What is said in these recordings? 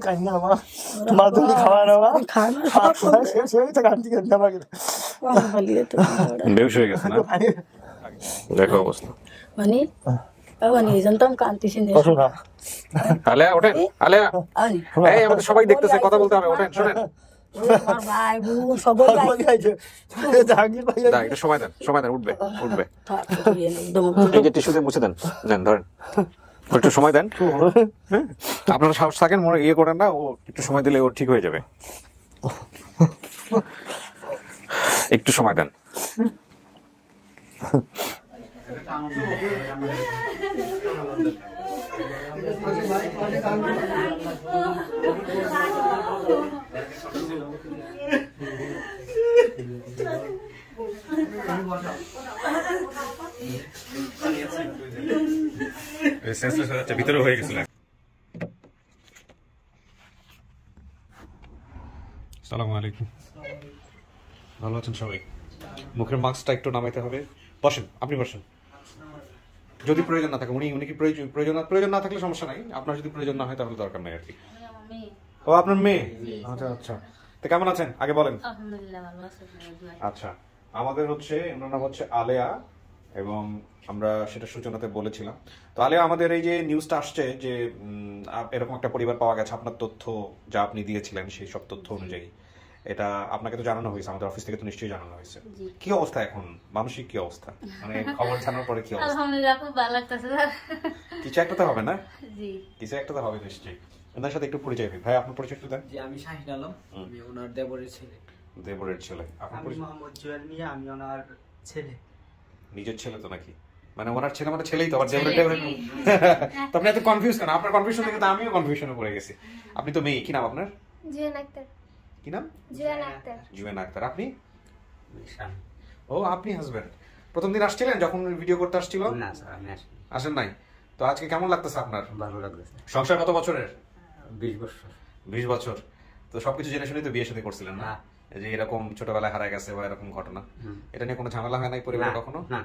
কাহিনা মা তোমার তুমি খাওয়া না মা খাওয়া শেষ হয়ে গেছে কান্তি কান্তি আমাকে বেহুশ হয়ে গেছে না দেখো অবস্থা মানে বাবা নিয়ে জানতাম কান্তি সিনে আলেয়া ওঠেন আলেয়া এই আমাদের সবাই দেখতেছে কথা বলতে হবে ওঠেন শুনেন আমার ভাই বোন সবাই জাহাঙ্গীর ভাই দা এটা সময় দেন উঠবে এই যে টিস্যু দিয়ে মুছে দেন ধরেন একটু সময় দেন হ্যাঁ আপনারা সাহস থাকেন মনে ইয়ে করেন না ও একটু সময় দিলে ও ঠিক হয়ে যাবে একটু সময় দেন ভিতরে হয়ে গেছিল। আসসালামু আলাইকুম, ভালো আছেন সবাই? মুখের মাস্কটা একটু নামাইতে হবে। বসেন, আপনি বসেন। যদি প্রয়োজন না থাকে, উনি কি প্রয়োজন না থাকলে সমস্যা নাই, আপনার যদি প্রয়োজন না হয় তাহলে দরকার নাই আর কি। ও আপনার মেয়ে? আচ্ছা আচ্ছা, তো কেমন আছেন আগে বলেন। আচ্ছা, আমাদের হচ্ছে ওনার নাম হচ্ছে আলেয়া এবং আমরা সেটা সূচনাতে বলেছিলাম। তো আলেয়া, আমাদের এই যে নিউজটা আসছে যে এরকম একটা পরিবার পাওয়া গেছে, আপনার তথ্য যা আপনি দিয়েছিলেন সেই সব তথ্য অনুযায়ী, এটা আপনাকে তো জানানো হয়েছে, আমাদের অফিস থেকে তো নিশ্চয়ই জানানো হয়েছে। কি অবস্থা এখন, মানসিক কি অবস্থা, মানে খবর জানার পরে কি অবস্থা? আলহামদুলিল্লাহ, খুব ভালো লাগতেছে স্যার। কিছু একটা তো হবে না? জি, কিছু একটা তো হবে নিশ্চয়ই। ওনার সাথে একটু পরিচয় ভাই, আপনার পরিচয় একটু দেন। জি, আমি শাহিন আলম, আমি ওনার দেবরের ছেলে। দেবরের ছেলে? আমি মোহাম্মদ জুয়েল মিয়া, আমি ওনার ছেলে। নিজের ছেলে তো নাকি? মানে ওনার ছেলে মানে ছেলেই তো, আবার দেবরের তো আপনি এত কনফিউজ কেন? আপনার কনফিউশন থেকে তো আমিও কনফিউশনে পড়ে গেছি। আপনি তো মেয়ে, কি নাম আপনার? জুয়েন আক্তার। কি নাম? জুয়েন আক্তার। জুয়েন আক্তার। আপনি? ও, আপনি হাজবেন্ড। প্রথম দিন আসছিলেন যখন ভিডিও করতে আসছিল? না স্যার, আমি আসিনি। আসেন নাই? তো আজকে কেমন লাগতেছে আপনার? ভালো লাগতেছে। সংসার কত বছরের? 20 বছর। 20 বছর। তো সবকিছু জেনে শুনে তো বিয়ে শাদী করছিলেন না? যে এরকম ছোটবেলায় হারায় গেছে বা এরকম ঘটনা, এটা নিয়ে কোনো ঝামেলা হয় নাই পরিবারে কখনো? না।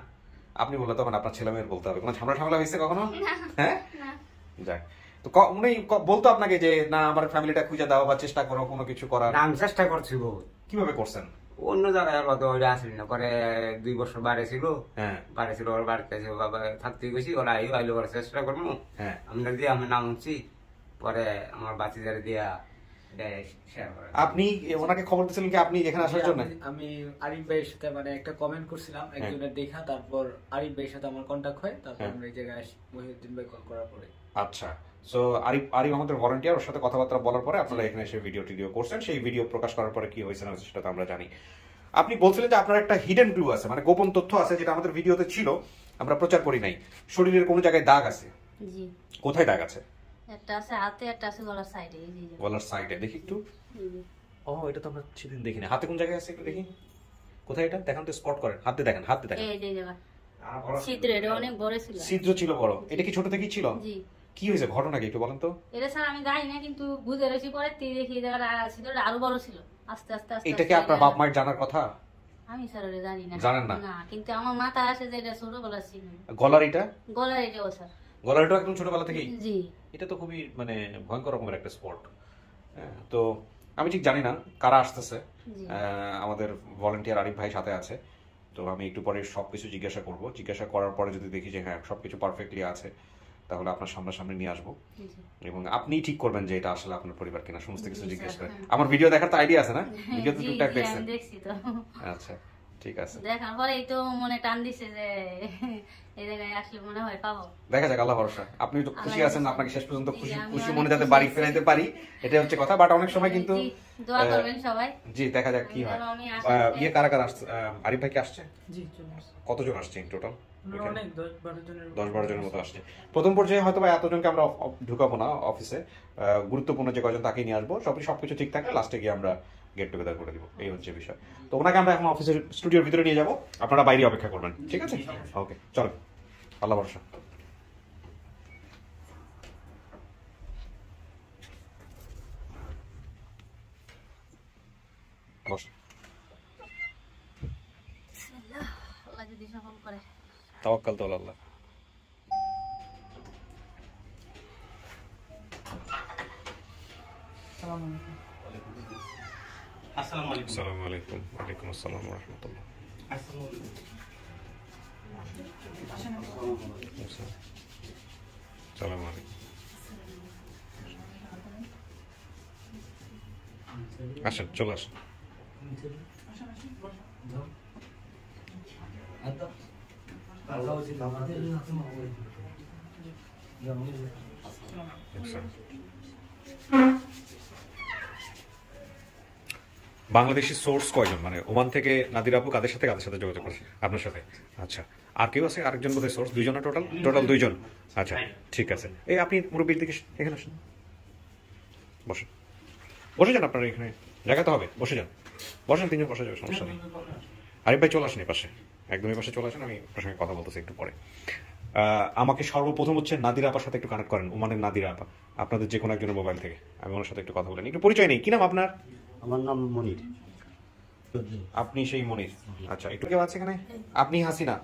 আপনি বললে তো মানে আপনার ছেলে মেয়ের বলতে হবে, কোনো ঝামেলা হয়েছে কখনো? হ্যাঁ, যাক। তো উনি বলতো আপনাকে যে না আমার ফ্যামিলিটা খুঁজে দাও বা চেষ্টা করো কোনো কিছু করার? আমি চেষ্টা করছি বহুত। কিভাবে করছেন? অন্য জায়গায় হয়তো ওইটা আসেনি না, পরে 2 বছর বাইরে ছিল। হ্যাঁ, বাইরে ছিল, ওর বাড়িতে বাবা থাকতে গেছি, ওরা আইলো ওরা চেষ্টা করবো। হ্যাঁ, আমরা দিয়ে আমি নাম উঠছি, পরে আমার বাচ্চাদের দিয়া আপনি ওনাকে খবর দিয়েছিলেন কি আপনি এখানে আসার জন্য? আমি আরিফ ভাইয়ের সাথে মানে একটা কমেন্ট করছিলাম একজনের দেখা, তারপর আরিফ ভাইয়ের সাথে আমার কন্টাক্ট হয়, তারপর আমরা এই জায়গায় আসি মহিউদ্দিন ভাই কল করার পরে। আচ্ছা, সো আরিফ আমাদের ভলান্টিয়ার, ওর সাথে কথাবার্তা বলার পরে আপনারা এখানে এসে ভিডিও করছেন। সেই ভিডিও প্রকাশ করার পরে কি হয়েছে না হয়েছে সেটা তো আমরা জানি। আপনি বলছিলেন যে আপনার একটা হিডেন ক্লু আছে, মানে গোপন তথ্য আছে যেটা আমাদের ভিডিওতে ছিল, আমরা প্রচার করি নাই। শরীরের কোনো জায়গায় দাগ আছে? জি। কোথায় দাগ আছে? একটা আছে হাতে, একটা আছে গলার সাইডে। এই যে গলার সাইডে, দেখি একটু। ও, এটা তো আমরা সেদিন দেখিনি। হাতে কোন জায়গায় আছে একটু দেখি। কোথায় এটা দেখান তো, স্পট করেন। হাতে দেখেন, হাতে দেখেন। এই যে জায়গা ছিদ্র, এটা অনেক বড় ছিল। ছিদ্র ছিল বড়? এটা কি ছোট থেকেই ছিল? জি। কি হয়েছে, ঘটনা কি একটু বলেন তো? এটা স্যার আমি জানি না, কিন্তু বুঝে রয়েছি পরে দেখি জায়গাটা ছিদ্রটা আরো বড় ছিল। আস্তে আস্তে আস্তে এটা কি আপনার বাপ মায়ের জানার কথা? আমি স্যার ওটা জানি না। জানেন না? না, কিন্তু আমার মাথায় আসে যে এটা ছোটবেলা ছিল। গলার এটা? গলার এটাও স্যার। গলার এটা একদম ছোটবেলা থেকেই? জি। এটা তো খুবই মানে ভয়ঙ্কর রকমের একটা স্পট। তো আমি ঠিক জানি না কারা আসতেছে। আমাদের ভলান্টিয়ার আরিফ ভাই সাথে আছে, তো আমি একটু পরে সবকিছু জিজ্ঞাসা করব। জিজ্ঞাসা করার পরে যদি দেখি যে হ্যাঁ সবকিছু পারফেক্টলি আছে, তাহলে আপনার সামনাসামনি নিয়ে আসবো এবং আপনি ঠিক করবেন যে এটা আসলে আপনার পরিবার কিনা, সমস্ত কিছু জিজ্ঞেস করে। আমার ভিডিও দেখার তো আইডিয়া আছে না? ভিডিও তো টুকটাক দেখছেন? দেখছি তো। আচ্ছা, ঠিক আছে। দেখার পরে এই তো মনে টান দিছে যে এই জায়গায় আসলে মনে হয় পাবো। দেখা যাক, আল্লাহ ভরসা। আপনি তো খুশি আছেন, আপনাকে শেষ পর্যন্ত খুশি মনে যাতে বাড়ি ফেরাইতে পারি, এটা হচ্ছে কথা। বাট অনেক সময় কিন্তু দোয়া করবেন সবাই। জি, দেখা যাক কি হয়। ইয়ে কারা কারা আসছে? আরিফ ভাই কি আসছে? জি, চলে আসছে। কতজন আসছে ইন টোটাল? অনেক 10-12 জনের 10-12 জনের মতো আসছে। প্রথম পর্যায়ে হয়তো বা এতজনকে আমরা ঢুকাবো না অফিসে, গুরুত্বপূর্ণ যে কয়জন তাকেই নিয়ে আসবো। সবকিছু ঠিক থাকলে লাস্টে গিয়ে আমরা গেট টুগেদার করে দিব, এই হচ্ছে বিষয়। তো ওনাকে আমরা এখন অফিসের স্টুডিওর ভিতরে নিয়ে যাবো, আপনারা বাইরে অপেক্ষা করবেন, ঠিক আছে? ওকে, চলো, আল্লাহ ভরসা। বস। আল্লাহ যদি সফল করে। তাওয়াক্কাল তো আল্লাহ। আসসালামু আলাইকুম। ওয়ালাইকুম আসসালাম ওয়া রাহমাতুল্লাহ। আসসালামু আলাইকুম। আসেন, চলে আসেন। বাংলাদেশি সোর্স কয়জন, মানে ওমান থেকে নাদির আপু কাদের সাথে যোগাযোগ করছে? আপনার সাথে। আচ্ছা, আর কেউ আছে? আরেকজন বোধহয় সোর্স, দুইজন না? টোটাল দুইজন। আচ্ছা, ঠিক আছে। এই আপনি মুরব্বীর দিকে এখানে আসেন, বসেন, বসে যান। আপনার এখানে জায়গা তো হবে, বসে যান, বসেন, তিনজন বসে যাবে, সমস্যা নেই। আরিফ ভাই চলে আসেন এই পাশে, একদমই পাশে চলে আসেন, আমি আপনার সঙ্গে কথা বলতেছি একটু পরে। আমাকে সর্বপ্রথম হচ্ছে নাদিরা আপার সাথে একটু কানেক্ট করেন, ওমানের নাদিরা আপা, আপনাদের যে কোনো একজনের মোবাইল থেকে। আমি ওনার সাথে একটু কথা বলেন, একটু পরিচয় নেই। কি নাম আপনার? আমার নাম মনির। আপনি সেই মনির? আচ্ছা, একটু কেউ আছে এখানে? আপনি হাসিনা?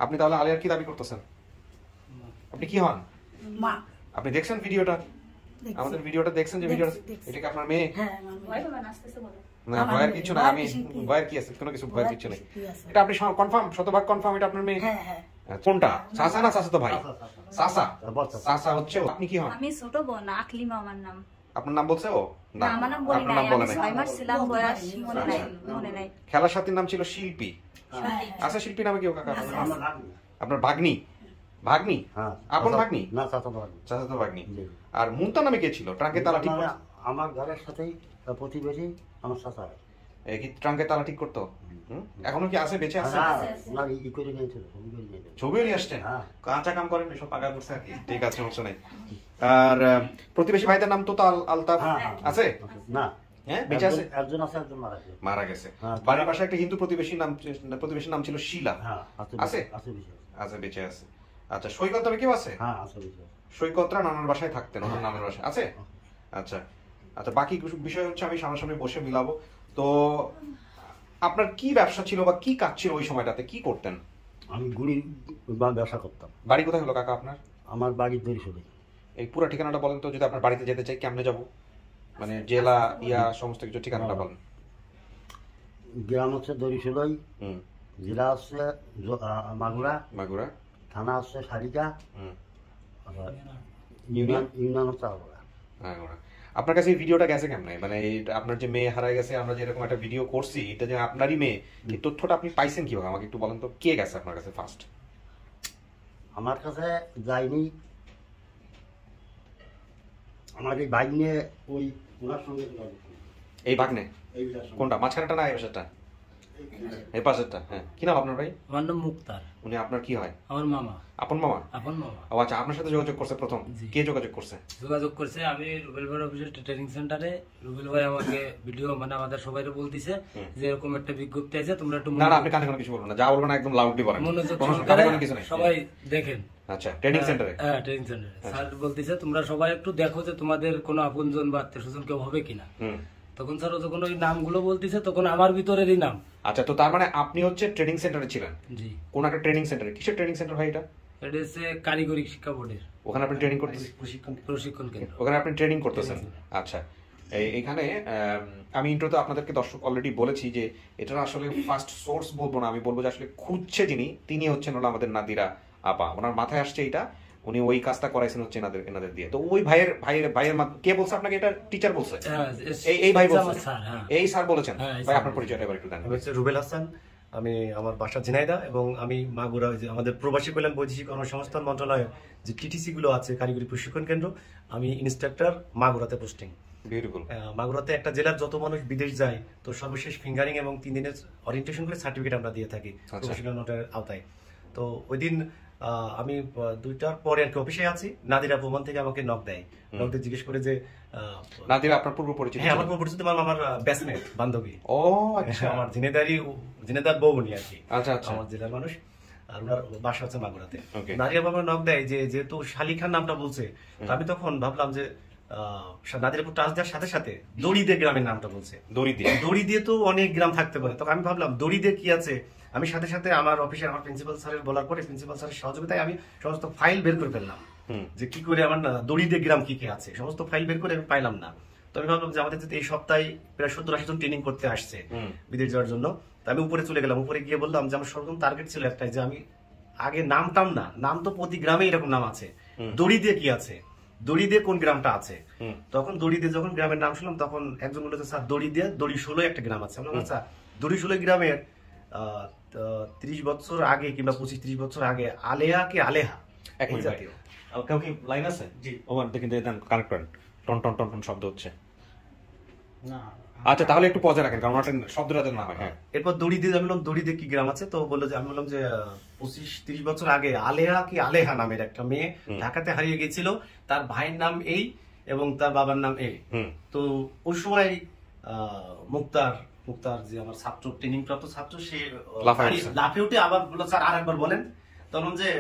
আপনি তাহলে আলিয়ার কি দাবি করতেছেন? আপনি কি হন? মা। আপনি দেখছেন ভিডিওটা? আমাদের ভিডিওটা দেখছেন? যে ভিডিওটা, এটা কি আপনার মেয়ে? হ্যাঁ, না, ভয়ের কিছু না। আমি ভয়ের কি আছে? কোনো কিছু ভয়ের কিছু নেই। এটা আপনি কনফার্ম, শতভাগ কনফার্ম এটা আপনার মেয়ে? হ্যাঁ হ্যাঁ। কোনটা, চাচা না চাচা? তো ভাই চাচা, চাচা হচ্ছে। আপনি কি হন? আমি ছোট বোন, আকলিমা আমার নাম। আপনার নাম বলছে ও? না, আমার নাম বলি আপনার নাই, নাম বলে আমি নাই। 6 মাস ছিলাম, বয়স মনে নাই। খেলার সাথীর নাম ছিল শিল্পী। আচ্ছা, শিল্পী নামে কেউ কাকা? আপনার ভাগ্নি? ভাগ্নি? আপন ভাগ্নি না, চাচা তো ভাগ্নি। চাচা তো ভাগ্নি। আর মুন্তা নামে কে ছিল? ট্রাঙ্কে তালা ঠিক করতো? আমার ঘরের সাথেই প্রতিবেশী আমার চাচা। এই কি ট্রাঙ্কে তালা ঠিক করতো? এখনো কি আছে, বেঁচে আছে? না, ই করে নিয়েছিল, ছবিও নিয়ে আসছেন? কাঁচা কাম করেন, এসব পাকা করছে আর কি। ঠিক আছে, সমস্যা নাই। আর প্রতিবেশী ভাইদের নাম তো আলতাফ আছে? না, হ্যাঁ, বেঁচে আছে? একজন আছে, একজন মারা গেছে। বাড়ির পাশে একটা হিন্দু প্রতিবেশীর নাম ছিল শিলা। আছে? আচ্ছা, বেঁচে আছে। আচ্ছা, সৈকত তবে কেউ আছে? হ্যাঁ, আছে। সৈকতরা নানার বাসায় থাকতেন, ওনার নানার বাসায় আছে? আচ্ছা আচ্ছা, বাকি বিষয় হচ্ছে আমি সামনাসামনি বসে মিলাবো। তো আপনার কি ব্যবসা ছিল বা কি কাজ ছিল ওই সময়টাতে, কি করতেন? আমি গুড়ি ব্যবসা করতাম। বাড়ি কোথায় হলো কাকা আপনার? আমার বাড়ি দরিশলে। এই পুরো ঠিকানাটা বলেন তো, যদি আপনার বাড়িতে যেতে চাই কেমনে যাব? মানে জেলা, সমস্ত কিছু ঠিকানাটা বলেন। গ্রাম হচ্ছে দরিশলই, জেলা হচ্ছে মাগুরা, থানা হচ্ছে সারিকা, ইউনিয়ন হচ্ছে আলগোড়া। আপনার কাছে এই ভিডিওটা গেছে কেমনে? মানে আপনার যে মেয়ে হারায় গেছে, আমরা যে এরকম একটা ভিডিও করছি, এটা যে আপনারই মেয়ে, এই তথ্যটা আপনি পাইছেন কিভাবে? আমাকে একটু বলেন তো, কে গেছে আপনার কাছে ফার্স্ট? আমার কাছে যায়নি, আমার এই বাইক নিয়ে ওই ওনার সঙ্গে। এই ভাগ্নে? কোনটা, মাঝখানেটা না এই পাশেরটা? এই পাশেরটা। হ্যাঁ, কি নাম আপনার ভাই? আমার নাম মুক্তার। উনি আপনার কি হয়? আমার মামা। আপন মামা? আপন মামা। ও আচ্ছা, আপনার সাথে যোগাযোগ করছে প্রথম? কে যোগাযোগ করছে? যোগাযোগ করছে আমি রুবেল ভাই অফিসের ট্রেনিং সেন্টারে। রুবেল ভাই আমাকে ভিডিও, মানে আমাদের সবাইকে বলতিছে যে এরকম একটা বিজ্ঞপ্তি আছে, তোমরা একটু। না, আপনি কানে কোনো কিছু বলবেন না, যা বলবেন একদম লাউডলি বলেন, মনোযোগ সহকারে কিছু নাই, সবাই দেখেন। আচ্ছা, ট্রেনিং সেন্টারে? হ্যাঁ, ট্রেনিং সেন্টারে। স্যার বলতিছে তোমরা সবাই একটু দেখো যে তোমাদের কোনো আপনজন বা আত্মীয়স্বজন কেউ হবে কিনা। তখন স্যার যখন ওই নামগুলো বলতিছে, তখন আমার ভিতরেরই নাম। আচ্ছা, তো তার মানে আপনি হচ্ছে ট্রেনিং সেন্টারে ছিলেন? জি। কোন একটা ট্রেনিং সেন্টারে? কিসের ট্রেনিং সেন্টার ভাই এটা? এটা হচ্ছে কারিগরি শিক্ষা বোর্ডের। ওখানে আপনি ট্রেনিং করতেছেন? প্রশিক্ষণ কেন্দ্র। ওখানে আপনি ট্রেনিং করতেছেন? আচ্ছা, এইখানে আমি ইন্ট্রোতে আপনাদেরকে দর্শক অলরেডি বলেছি যে এটা আসলে ফার্স্ট সোর্স বলবো না, আমি বলবো যে আসলে খুঁজছে যিনি, তিনি হচ্ছেন হলো আমাদের নাদিরা আপা। ওনার মাথায় আসছে এটা, উনি ওই কাজটা করাইছেন হচ্ছে এনাদের দিয়ে। তো ওই ভাইয়ের কে বলছে আপনাকে এটা? টিচার বলছে? এই ভাই বলছে? এই স্যার বলেছেন? ভাই আপনার পরিচয়টা এবার একটু দেন। আমি হচ্ছে রুবেল হাসান, আমি আমার বাসা ঝিনাইদহ এবং আমি মাগুরা, যে আমাদের প্রবাসী কল্যাণ বৈদেশিক কর্মসংস্থান মন্ত্রণালয়ের যে টিটিসি গুলো আছে, কারিগরি প্রশিক্ষণ কেন্দ্র, আমি ইনস্ট্রাক্টর, মাগুরাতে পোস্টিং। বিউটিফুল। মাগুরাতে একটা জেলার যত মানুষ বিদেশ যায়, তো সর্বশেষ ফিঙ্গারিং এবং 3 দিনের ওরিয়েন্টেশন করে সার্টিফিকেট আমরা দিয়ে থাকি প্রফেশনাল নোটের আওতায়। তো ওই দিন আমি 2টার পরে আর কি অফিসে আছি, নাদিরা ভবন থেকে আমাকে নক দেয়, নক দিয়ে জিজ্ঞেস করে যে নাদিরা আপনার পূর্ব পরিচিত? হ্যাঁ, আমার পূর্ব পরিচিত, আমার ব্যাচমেট, বান্ধবী। ও আচ্ছা, আমার ঝিনেদার বউবনি আর কি। আচ্ছা আচ্ছা, আমার জেলার মানুষ, আর ওনার বাসা হচ্ছে মাগুরাতে। নাদিরা বাবা নক দেয় যে যেহেতু শালিখার নামটা বলছে, আমি তখন ভাবলাম যে নাদিরাপুর টাচ দেওয়ার সাথে সাথে দড়িদে গ্রামের নামটা বলছে। দড়ি দিয়ে তো অনেক গ্রাম থাকতে পারে, তখন আমি ভাবলাম দড়িদে কি আছে। আমি সাথে সাথে আমার অফিসে আমার প্রিন্সিপাল স্যারের বলার পরে প্রিন্সিপাল স্যারের সহযোগিতায় আমি সমস্ত ফাইল বের করে ফেললাম যে কি করে আমার দড়িদে গ্রাম কি কি আছে, সমস্ত ফাইল বের করে আমি পাইলাম না। তো আমি ভাবলাম যে আমাদের এই সপ্তাহে প্রায় 70-80 জন ট্রেনিং করতে আসছে বিদেশ যাওয়ার জন্য। তো আমি উপরে চলে গেলাম, উপরে গিয়ে বললাম যে আমার সর্বপ্রথম টার্গেট ছিল একটাই, যে আমি আগে নামটাম না, নাম তো প্রতি গ্রামে এরকম নাম আছে, দড়ি দিয়ে কি আছে, দড়ি দিয়ে কোন গ্রামটা আছে। তখন দড়ি দিয়ে যখন গ্রামের নাম শুনলাম তখন একজন বলল যে স্যার দড়ি দিয়ে দড়িশোল একটা গ্রাম আছে। আমরা বললাম স্যার দড়িশোল গ্রামের 30 বছর আগে কিংবা 25-30 বছর আগে আলেহা কি আলেহা এক মিনিট ভাই, কেউ কি লাইন আছে? জি, ওখান থেকে দেন, কানেক্ট করেন। টন টন টন টন শব্দ হচ্ছে। না আচ্ছা, তাহলে একটু পজে রাখেন, কারণ ওটা শব্দটা যেন না হয়। হ্যাঁ, এরপর দড়ি দিয়ে আমি বললাম দড়ি দিয়ে কি গ্রাম আছে, তো বললো যে, আমি বললাম যে 25-30 বছর আগে আলেহা কি আলেহা নামের একটা মেয়ে ঢাকাতে হারিয়ে গেছিল, তার ভাইয়ের নাম এই এবং তার বাবার নাম এই। তো ওই সময় মুক্তার যে আমার ছাত্র, ট্রেনিং প্রাপ্ত ছাত্র, সে লাফে উঠে আবার বললো স্যার আরেকবার বলেন। তখন যে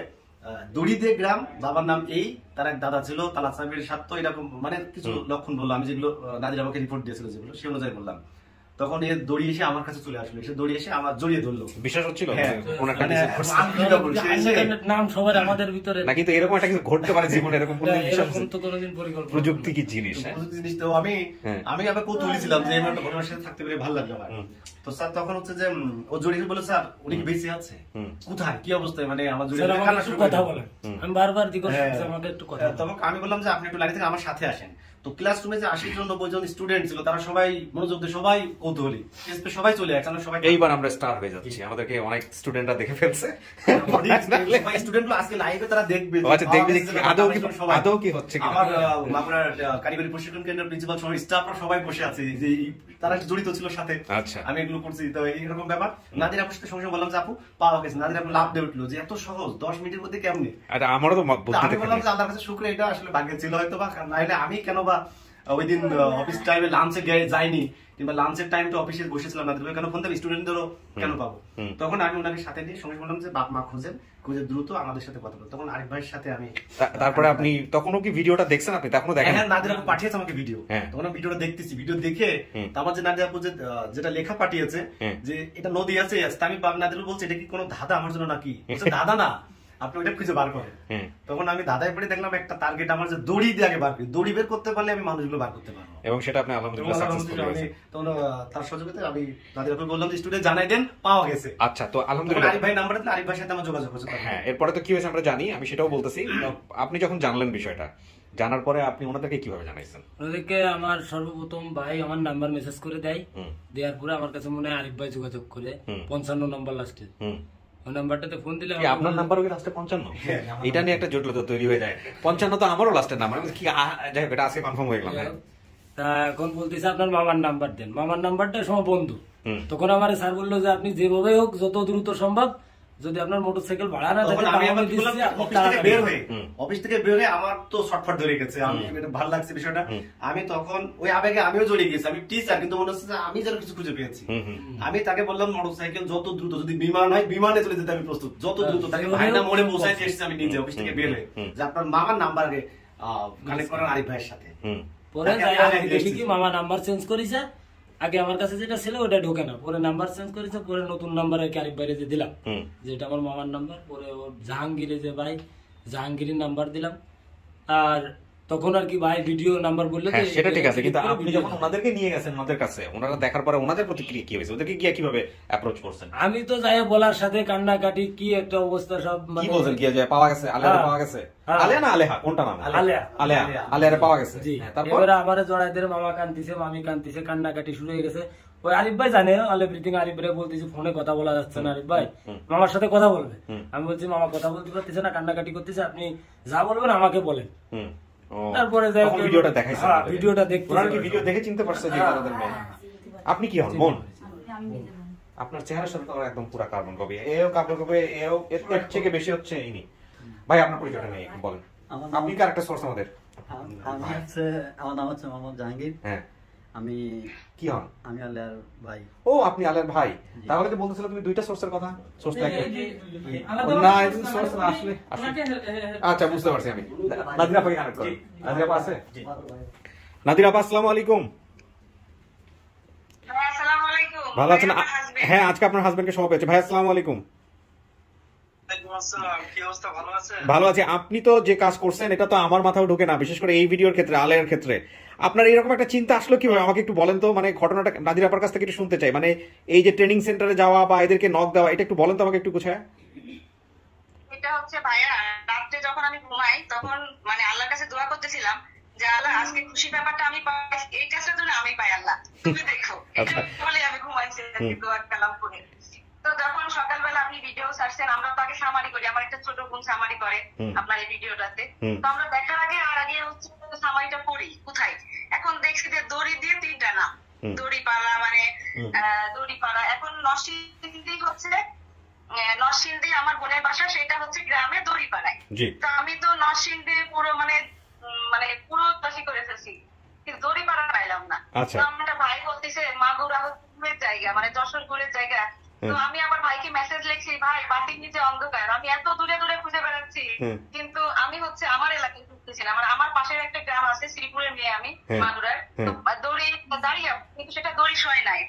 দড়ি দিয়ে গ্রাম, বাবার নাম এই, তার এক দাদা ছিল তালা সাহেবের সাথে, এরকম মানে কিছু লক্ষণ বললো, আমি যেগুলো নাদির আমাকে রিপোর্ট দিয়েছিল যেগুলো, সে অনুযায়ী বললাম। তখন এ দড়ি এসে আমার কাছে চলে আসলো, এসে দড়ি এসে আমার জড়িয়ে ধরলো। বিশ্বাস হচ্ছিল নাম সবার আমাদের ভিতরে না, কিন্তু এরকম একটা কিছু ঘটতে পারে জীবনে, এরকম প্রযুক্তি কি জিনিস? জিনিস তো আমি আবার কৌতূহলী ছিলাম যে এমন একটা ঘটনার সাথে থাকতে পেরে ভালো লাগলো আমার। তো স্যার তখন হচ্ছে যে ও জড়িয়ে বলে স্যার উনি কি বেঁচে আছে, কোথায়, কি অবস্থায়, মানে আমার জড়িয়ে কথা বলেন, আমি বারবার আমাকে একটু কথা। তখন আমি বললাম যে আপনি একটু লাইন থেকে আমার সাথে আসেন। তো ক্লাসরুমে যে 80-90 জন স্টুডেন্ট ছিল, তারা সবাই মনোযোগ দিয়ে, সবাই কৌতূহলী, সবাই চলে আসছে। সবাই এইবার আমরা স্টার হয়ে যাচ্ছি, আমাদেরকে অনেক স্টুডেন্টরা দেখে ফেলছে। স্টুডেন্টগুলো আজকে লাইভে তারা দেখবে, আচ্ছা দেখবে যে আদৌ কি হচ্ছে। আমার আপনার কারিগরি প্রশিক্ষণ কেন্দ্রের প্রিন্সিপাল সহ স্টাফরা সবাই বসে আছে, যে তারা জড়িত ছিল সাথে। আচ্ছা, আমি এগুলো করছি। তো এইরকম ব্যাপার। নাদির আপুর সাথে সঙ্গে বললাম যে আপু পাওয়া গেছে। নাদির আপু লাভ দিয়ে উঠলো যে এত সহজ, 10 মিনিটের মধ্যে কেমনি। আচ্ছা, আমারও তো আমি বললাম যে আল্লাহর কাছে শুকর, এটা আসলে ভাগ্যে ছিল হয়তো, বা নাহলে আমি কেন বা ওই দিন অফিস টাইমে লাঞ্চে যাইনি, কিংবা লাঞ্চের টাইমটা অফিসে বসেছিলাম না, কেন ফোন দেবে স্টুডেন্টদেরও কেন পাবো। তখন আমি ওনাকে সাথে নিয়ে সঙ্গে বললাম যে বাপ মা খুঁজে দ্রুত আমাদের সাথে কথা বলো। তখন আরিফ ভাইয়ের সাথে আমি, তারপরে আপনি তখনও কি ভিডিওটা দেখছেন? আপনি তখনও দেখেন? হ্যাঁ, নাদির আপু পাঠিয়েছে আমাকে ভিডিও, তখন আমি ভিডিওটা দেখতেছি। ভিডিও দেখে আমার যে নাদির আপু যেটা লেখা পাঠিয়েছে যে এটা নদী আছে, আমি নাদির আপু বলছি এটা কি কোনো ধাঁধা আমার জন্য নাকি? ধাঁধা না, আপনি ওইটা খুঁজে বার করেন। তখন আমি দাদাই পড়ে দেখলাম একটা টার্গেট আমার, যে দড়ি দিয়ে আগে বার করি, দড়ি বের করতে পারলে আমি মানুষগুলো বার করতে পারবো, এবং সেটা আপনি আলহামদুলিল্লাহ সাকসেসফুল হয়েছে। তখন তার সহযোগিতায় আমি দাদার আপনি বললাম যে স্টুডেন্ট জানাই দেন, পাওয়া গেছে। আচ্ছা, তো আলহামদুলিল্লাহ আরিফ ভাই নাম্বার দিলে আরিফ ভাইয়ের সাথে আমার যোগাযোগ হচ্ছে। হ্যাঁ, এরপরে তো কি হয়েছে আমরা জানি, আমি সেটাও বলতেছি। আপনি যখন জানলেন বিষয়টা, জানার পরে আপনি ওনাদেরকে কিভাবে জানাইছেন? ওদেরকে আমার সর্বপ্রথম ভাই আমার নাম্বার মেসেজ করে দেওয়ার পরে আমার কাছে মনে হয় আরিফ ভাই যোগাযোগ করে 55 নম্বর লাস্টে, ওই নাম্বারটাতে ফোন দিলে আপনার নাম্বার ওই লাস্টে 55, এটা নিয়ে একটা জটিলতা তৈরি হয়ে যায়। 55 তো আমারও লাস্টের নাম্বার, কি যাই হোক, এটা আজকে কনফার্ম হয়ে গেল। তা এখন বলতেছে আপনার মামার নাম্বার দেন, মামার নাম্বারটা সময় বন্ধু। তখন আমার স্যার বললো যে আপনি যেভাবে হোক যত দ্রুত সম্ভব, যদি আপনার মোটরসাইকেল ভাড়া না থাকে, অফিস থেকে বের হয়ে আমার তো শর্টফট ধরে গেছে, আমি ভালো লাগছে বিষয়টা। আমি তখন ওই আবেগে আমিও জড়িয়ে গেছি, আমি টিচার, কিন্তু মনে হচ্ছে যে আমি যেন কিছু খুঁজে পেয়েছি। আমি তাকে বললাম মোটরসাইকেল যত দ্রুত, যদি বিমান হয় বিমানে চলে যেতে আমি প্রস্তুত, যত দ্রুত। তাকে ভাইনা মোড়ে পৌঁছাইতে এসেছি আমি নিজে অফিস থেকে বের হয়ে, যে আপনার মামার নাম্বার কানেক্ট করেন আরিফ ভাইয়ের সাথে। পরে দেখি কি মামা নাম্বার চেঞ্জ করেছে, আগে আমার কাছে যেটা ছিল ওটা ঢোকে না, পরে নাম্বার চেঞ্জ করেছে, পরে নতুন নাম্বার আর কি আরিফ ভাইরে যে দিলাম, যেটা আমার মামার নাম্বার। পরে ওর জাহাঙ্গীরে যে ভাই, জাহাঙ্গীরের নাম্বার দিলাম। আর তখন আর কি ভাই ভিডিও নাম্বার বললে সেটা ঠিক আছে, কিন্তু আপনি যখন ওনাদেরকে নিয়ে গেছেন ওনাদের কাছে, ওনারা দেখার পরে ওনাদের প্রতিক্রিয়া কি হয়েছে? ওদেরকে গিয়ে কিভাবে অ্যাপ্রোচ করছেন? আমি তো যাই বলার সাথে কান্নাকাটি, কি একটা অবস্থা, সব কি বলছেন? কি যে পাওয়া গেছে, আলেহা পাওয়া গেছে, আলেহা না আলেহা কোনটা নাম? আলেহা পাওয়া গেছে। তারপর আমারে জড়াই দিয়ে মামা কান্দিছে, মামি কান্দিছে, কান্নাকাটি শুরু হয়ে গেছে। ওই আরিফ ভাই জানে অল এভরিথিং, আরিফ ভাই বলতেছে ফোনে কথা বলা যাচ্ছে না, আরিফ ভাই মামার সাথে কথা বলবে। আমি বলছি মামা কথা বলতে পারতেছে না, কান্নাকাটি করতেছে, আপনি যা বলবেন আমাকে বলেন। তারপরে ভিডিওটা দেখাইছেন, ভিডিওটা দেখতে ভিডিও দেখে চিনতে পারছে যে আপনাদের মেয়ে। আপনি কি হন বোন? আপনার চেহারার সাথে তো একদম পুরা কার্বন কপি, এও কার্বন কপি, এও এর থেকে বেশি হচ্ছে ইনি। ভাই আপনার পরিচয়টা নেই, বলেন। আপনি কি আরেকটা সোর্স আমাদের? আমি হচ্ছে, আমার নাম হচ্ছে মোহাম্মদ জাহাঙ্গীর। হ্যাঁ, আমি কি হন? আমি আলের ভাই। ও, আপনি আলের ভাই। তাহলে তো বলতেছিল তুমি দুইটা সোর্সের কথা। সোর্স লাগে না, এই সোর্স না আসলে। আচ্ছা, বুঝতে পারছি আমি। নাদিরা ভাই কানেক্ট করুন। নাদিরা আছে? নাদিরা, আসসালামু আলাইকুম। ভালো আছেন? হ্যাঁ, আজকে আপনার হাজবেন্ডকে সময় পেয়েছে। ভাই আসসালামু আলাইকুম। ভালো আছে। আপনি তো যে কাজ করছেন এটা তো আমার মাথাও ঢোকে না, বিশেষ করে এই ভিডিওর ক্ষেত্রে, আলের ক্ষেত্রে। আপনার এরকম একটা চিন্তা আসলো কিভাবে আমাকে একটু বলেন তো, মানে ঘটনাটা নাদির আপার কাছ থেকে একটু শুনতে চাই। মানে এই যে ট্রেনিং সেন্টারে যাওয়া বা এদেরকে নক দেওয়া, এটা একটু বলেন তো আমাকে একটু গুছায়। এটা হচ্ছে ভাইয়া, রাত্রে যখন আমি ঘুমাই তখন মানে আল্লাহর কাছে দোয়া করতেছিলাম যে আল্লাহ আজকে খুশি ব্যাপারটা আমি পাই, এই কাজটার জন্য আমি পাই আল্লাহ, তুমি দেখো। বলে আমি ঘুমাইছি দোয়া কালাম করে। তো যখন সকালবেলা আপনি ভিডিও ছাড়ছেন, আমরা তো আগে সামারি করি, আমার একটা ছোট বোন সামারি করে আপনার এই ভিডিওটাতে। তো আমরা দেখার আগে আর আগে হচ্ছে সামারিটা পড়ি কোথায়, এখন দেখছি যে দড়ি দিয়ে 3টা নাম, দড়ি পাড়া মানে দড়ি পাড়া। এখন নরসিংদী হচ্ছে নরসিংদী আমার বোনের বাসা, সেটা হচ্ছে গ্রামে দড়ি পাড়ায়। তো আমি তো নরসিংদী পুরো মানে পুরো চাষি করে ফেলছি, কিন্তু দড়ি পাড়া পাইলাম না। তো আমার ভাই বলতেছে মাগুরা হচ্ছে জায়গা, মানে যশোরপুরের জায়গা। তো আমি আবার ভাইকে মেসেজ লিখছি, ভাই বাটির নিচে অন্ধকার, আমি এত দূরে দূরে খুঁজে বেড়াচ্ছি, কিন্তু আমি হচ্ছে আমার এলাকায় খুঁজতেছি না। আমার পাশের একটা গ্রাম আছে, শ্রীপুরের মেয়ে আমি, মাগুরার। দড়ি দাঁড়িয়ে, কিন্তু সেটা দড়ি সয় নাই।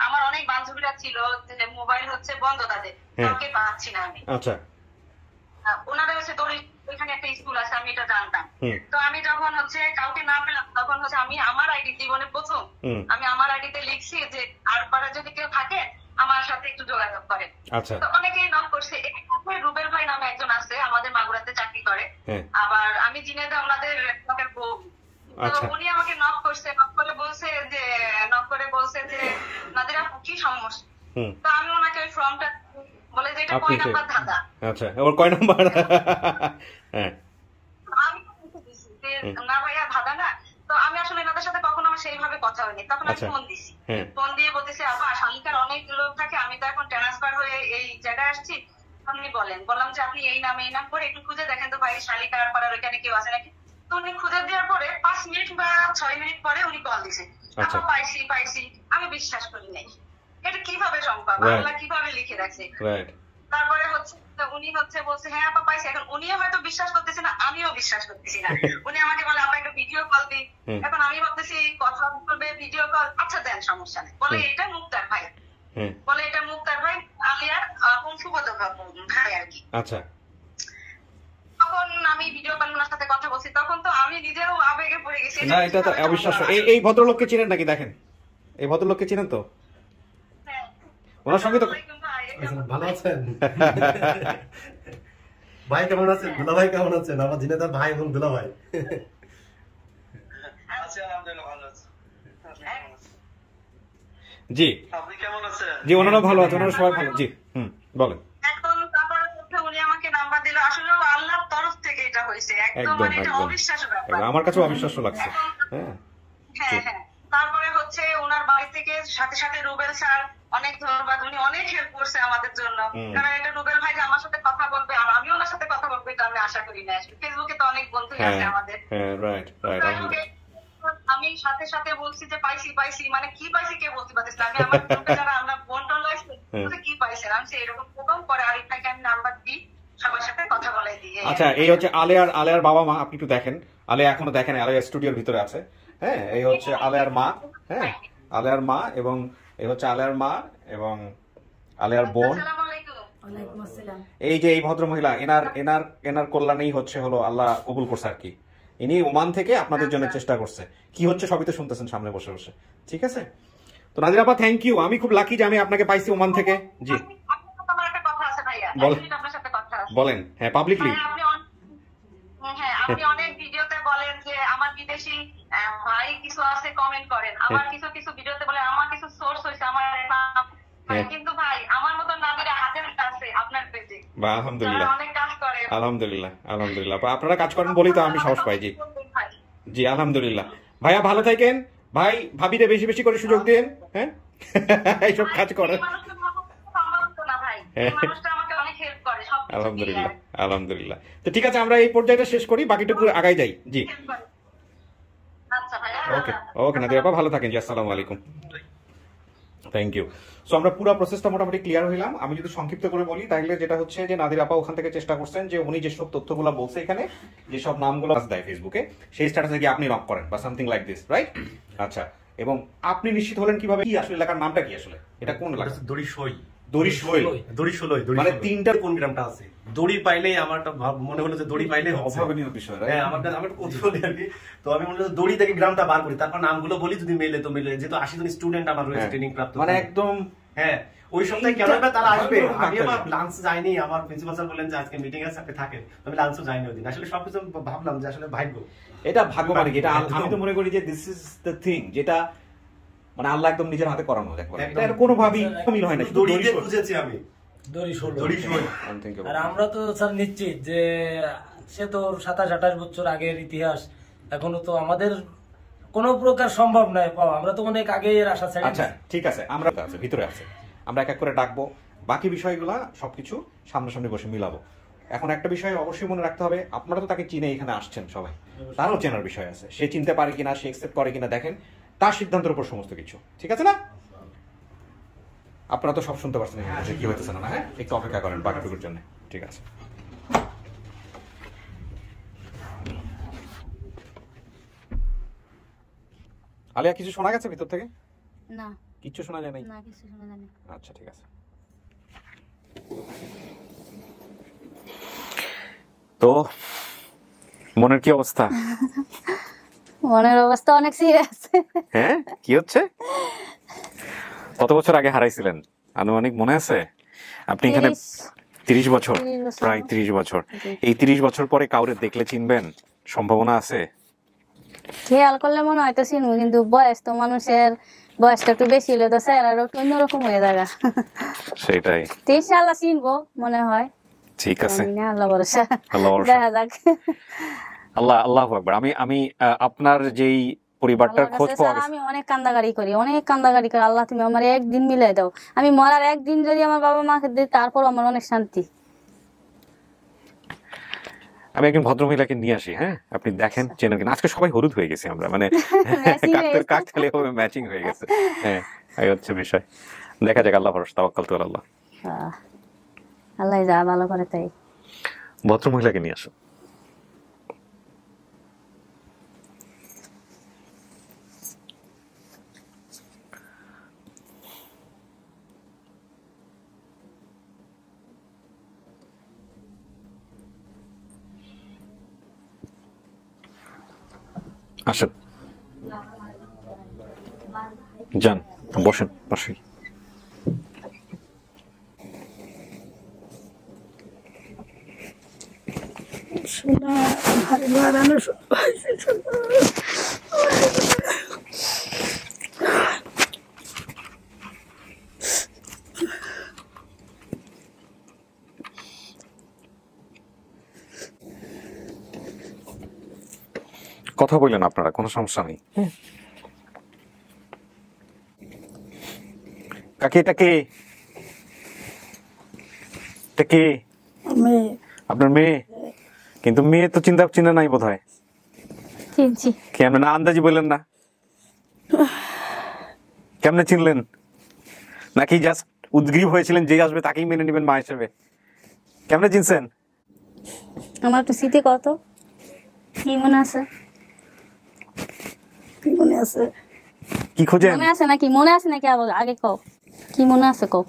আমার অনেক বান্ধবীরা ছিল, মোবাইল হচ্ছে বন্ধ তাদের, কাউকে পাচ্ছি না আমি। ওনাদের হচ্ছে দড়ি, ওইখানে একটা স্কুল আছে, আমি এটা জানতাম। তো আমি যখন হচ্ছে কাউকে না পেলাম, তখন হচ্ছে আমি আমার আইডি, জীবনে প্রথম আমি আমার আইডিতে লিখছি যে আর পাড়া যদি কেউ থাকে আমার সাথে একটু যোগাযোগ করে। তো অনেকেই নক করছে। রুবেল ভাই নামে একজন আছে, আমাদের মাগুরাতে চাকরি করে, আবার আমি জিনেদা ওনাদের বউ। উনি আমাকে নক করছে, নক করে বলছে যে নাদিরা কি সমস্যা। তো আমি ওনাকে ওই ফর্মটা বলে যে এটা কয় নাম্বার ধাঁধা। আচ্ছা, ওর কয় নাম্বার? আমি দিছি যে না ভাইয়া ধাঁধা না। তো আমি আসলে এনাদের সাথে কখনো আমার সেইভাবে কথা হয়নি, তখন আমি ফোন দিছি। ফোন দিয়ে বলতেছে আপা শালিকার অনেক লোক থাকে, আমি তো এখন ট্রান্সফার হয়ে এই জায়গায় আসছি, আপনি বলেন। বললাম যে আপনি এই নামে এই নাম করে একটু খুঁজে দেখেন তো ভাই, শালিকার পাড়ার ওইখানে কেউ আছে নাকি। তো উনি খুঁজে দেওয়ার পরে 5 মিনিট বা 6 মিনিট পরে উনি কল দিছে, আপা পাইছি। আমি বিশ্বাস করি নাই, এটা কিভাবে সম্ভব, আল্লাহ কিভাবে লিখে রাখছে। তারপরে হচ্ছে উনি হচ্ছে বলছে হ্যাঁ আপা পাইছি। এখন উনিও হয়তো বিশ্বাস করতেছে না, আমিও বিশ্বাস করতেছি না। উনি আমাকে বলে আপা একটা ভিডিও কল দিই। এখন আমি ভাবতেছি কথা বলবে, ভিডিও কল, আচ্ছা দেন সমস্যা নেই। বলে এটা মুক্তার ভাই, বলে এটা মুক্তার ভাই আলিয়ার সুবোধ ভাই আর কি। আচ্ছা, তখন আমি ভিডিও কল ওনার সাথে কথা বলছি, তখন তো আমি নিজেও আবেগে পড়ে গেছি। না এটা তো অবিশ্বাস্য। এই ভদ্রলোককে চিনেন নাকি? দেখেন এই ভদ্রলোককে চিনেন তো? ওনার সঙ্গে তো ভালো আছেন ভাই? কেমন আছেন দুলা ভাই? কেমন আছেন আমার জিনেদার ভাই এবং দুলা ভাই? জি আপনি কেমন আছেন? জি ওনারা ভালো আছেন, ওনারা সবাই ভালো। জি বলেন। এখন তারপরে উনি আমাকে নাম্বার দিল, আসলে আল্লাহর তরফ থেকে এটা হয়েছে, একদম মানে এটা অবিশ্বাস্য ব্যাপার। আমার কাছেও অবিশ্বাস্য লাগছে। হ্যাঁ। তারপরে হচ্ছে ওনার বাড়ি থেকে সাথে সাথে রুবেল স্যার অনেক ধন্যবাদ, উনি অনেক হেল্প করছে আমাদের জন্য। কারণ এটা রুবেল ভাই যে আমার সাথে কথা বলবে আর আমি ওনার সাথে কথা বলবো এটা আমি আশা করি না। ফেসবুকে তো অনেক বন্ধু আছে আমাদের। আমি সাথে সাথে বলছি যে পাইছি, মানে কি পাইছি কে বলতে পারতেছি না। আমি আমার গ্রুপে যারা আমরা বন্টন লাগছে কি পাইছেন, আমি এরকম প্রথম পরে আরিফ ভাইকে আমি নাম্বার দিই, সবার সাথে কথা বলাই দিই। আচ্ছা, এই হচ্ছে আলেয়ার বাবা মা, আপনি একটু দেখেন। আলেয়া এখনো দেখেন, আলেয়া স্টুডিওর ভিতরে আছে। হ্যাঁ, এই হচ্ছে আলেয়ার মা। হ্যাঁ, আলেয়ার মা এবং এই হচ্ছে আলেয়ার মা এবং আলেয়ার বোন। এই যে এই ভদ্র মহিলা, এনার কল্যাণেই হলো আল্লাহ কবুল করছে আর কি। ইনি ওমান থেকে আপনাদের জন্য চেষ্টা করছে। কি হচ্ছে সবই তো শুনতেছেন সামনে বসে বসে। ঠিক আছে, তো নাদির আপা থ্যাংক ইউ। আমি খুব লাকি যে আমি আপনাকে পাইছি ওমান থেকে। জি বলেন। হ্যাঁ পাবলিকলি। হ্যাঁ, আপনি অনেক ভিডিওতে বলেন যে আমার বিদেশি ভাই কিছু আছে কমেন্ট করেন, আবার কিছু ভিডিওতে বলেন আমার কিছু সোর্স হয়েছে আমার। কিন্তু ভাই আমার মতো নাদিরা হাজার আছে আপনার পেজে। আলহামদুলিল্লাহ, অনেক কাজ করে। আলহামদুলিল্লাহ আপনারা কাজ করেন বলেই তো আমি সাহস পাই। জি আলহামদুলিল্লাহ। ভাইয়া ভালো থাকেন, ভাই ভাবিরে বেশি বেশি করে সুযোগ দিন। হ্যাঁ এইসব কাজ করেন। আলহামদুলিল্লাহ। তো ঠিক আছে, আমরা এই পর্যায়টা শেষ করি, বাকিটুকু আগাই যাই। জি ওকে নাদির আপা ভালো থাকেন। জি আসসালামু আলাইকুম, থ্যাংক ইউ। সো আমরা পুরো প্রসেসটা মোটামুটি ক্লিয়ার হইলাম। আমি যদি সংক্ষিপ্ত করে বলি তাহলে যেটা হচ্ছে যে নাদির আপা ওখান থেকে চেষ্টা করছেন যে উনি যেসব তথ্যগুলো বলছে এখানে, যেসব নামগুলো দেয় ফেসবুকে, সেই স্ট্যাটাসে গিয়ে আপনি নক করেন বা সামথিং লাইক দিস, রাইট? আচ্ছা, এবং আপনি নিশ্চিত হলেন কিভাবে কি আসলে এলাকার নামটা কি আসলে, এটা কোন এলাকা? দড়ি 16 দড়ি 16 মানে তিনটার কোন গ্রামটা আছে দড়ি পাইলেই আমার একটা মনে হলো যে দড়ি পাইলেই অভাবনীয় বিষয়। হ্যাঁ আমার কৌতূহলী আর কি। তো আমি মনে হলো দড়ি থেকে গ্রামটা বার করি, তারপর নামগুলো বলি, যদি মেলে তো মেলে, যেহেতু 80 জন স্টুডেন্ট আমার রয়েছে ট্রেনিং প্রাপ্ত, মানে একদম হ্যাঁ ওই সপ্তাহে কেন তারা আসবে। আমি আবার লাঞ্চ যাইনি, আমার প্রিন্সিপাল স্যার বললেন যে আজকে মিটিং আছে আপনি থাকেন, আমি লাঞ্চও যাইনি ওই দিন। আসলে সবকিছু ভাবলাম যে আসলে ভাগ্য, এটা ভাগ্য মানে কি, এটা আমি তো মনে করি যে দিস ইজ দ্য থিং, যেটা মানে আল্লাহ একদম নিজের হাতে করানো একবার, এটা কোনোভাবেই মিল হয় না। দড়ি দিয়ে খুঁজেছি আমি, দড়ি 16। দড়ি 16। আর আমরা তো স্যার নিশ্চিত যে সে তো 27-28 বছর আগের ইতিহাস, এখনো তো আমাদের কোনো প্রকার সম্ভব নয় পাওয়া, আমরা তো অনেক আগে এর আশা ছেড়ে। আচ্ছা ঠিক আছে, আমরা আছে ভিতরে আছে, আমরা এক এক করে ডাকবো, বাকি বিষয়গুলা সবকিছু সামনাসামনি বসে মিলাবো। এখন একটা বিষয় অবশ্যই মনে রাখতে হবে, আপনারা তো তাকে চিনে এখানে আসছেন সবাই, তারও চেনার বিষয় আছে, সে চিনতে পারে কিনা, সে একসেপ্ট করে কিনা, দেখেন তার সিদ্ধান্তের উপর সমস্ত কিছু, ঠিক আছে না? আপনারা তো সব শুনতে পারছেন যে কি হইতেছে না, হ্যাঁ একটু অপেক্ষা করেন বাকিটুকুর জন্য, ঠিক আছে? আলিয়া কিছু শোনা গেছে ভিতর থেকে? না কিছু শোনা যায় নাই? না কিছু শোনা যায় না। আচ্ছা ঠিক আছে। তো মনের কি অবস্থা? মনের অবস্থা অনেক সিরিয়াস। হ্যাঁ কি হচ্ছে? কত বছর আগে হারাইছিলেন আনুমানিক মনে আছে? আপনি এখানে 30 বছর, প্রায় 30 বছর। এই 30 বছর পরে কাউরে দেখলে চিনবেন, সম্ভাবনা আছে? খেয়াল করলে মনে হয় তো চিনবো, কিন্তু বয়স তো মানুষের বয়সটা একটু বেশি হলে তো স্যার আরো অন্যরকম হয়ে যায়। সেটাই, ইনশাআল্লাহ চিনবো মনে হয়। ঠিক আছে, আল্লাহ ভরসা, আল্লাহ ভরসা, দেখা যাক। আল্লাহু আকবার। আমি আপনার যেই পরিবারটার খোঁজ পাওয়া গেছে, আমি অনেক কান্দাকারি করি, আল্লাহ তুমি আমার একদিন মিলাই দাও, আমি মরার একদিন যদি আমার বাবা মাকে দিই তারপর আমার অনেক শান্তি। আমি একজন ভদ্রমহিলাকে নিয়ে আসি, হ্যাঁ আপনি দেখেন চেনেন কিনা। আজকে সবাই হলুদ হয়ে গেছি আমরা, মানে কাকতালে হবে, ম্যাচিং হয়ে গেছে। হ্যাঁ এই হচ্ছে বিষয়, দেখা যাক, আল্লাহ ভরসা, তাওয়াক্কাল তো আল্লাহ, আল্লাহ যা ভালো করে তাই। ভদ্রমহিলাকে নিয়ে আসো। আসেন, যান বসেন পাশেই। কথা বললেন আপনারা, কোনো সমস্যা নেই। কাকে এটা কে? এটা কে? আপনার মেয়ে? কিন্তু মেয়ে তো চিন্তা নাই বোধ হয়। কেমন না আন্দাজি বললেন না, কেমনে চিনলেন? নাকি জাস্ট উদ্গ্রীব হয়েছিলেন যে আসবে তাকেই মেনে নেবেন মা হিসেবে? কেমনে চিনছেন? আমার একটু স্মৃতি কত কি মনে আছে? কি মনে আছে? কি খোঁজেন? মনে আছে নাকি? মনে আছে নাকি? আগে কও কি মনে আছে, কও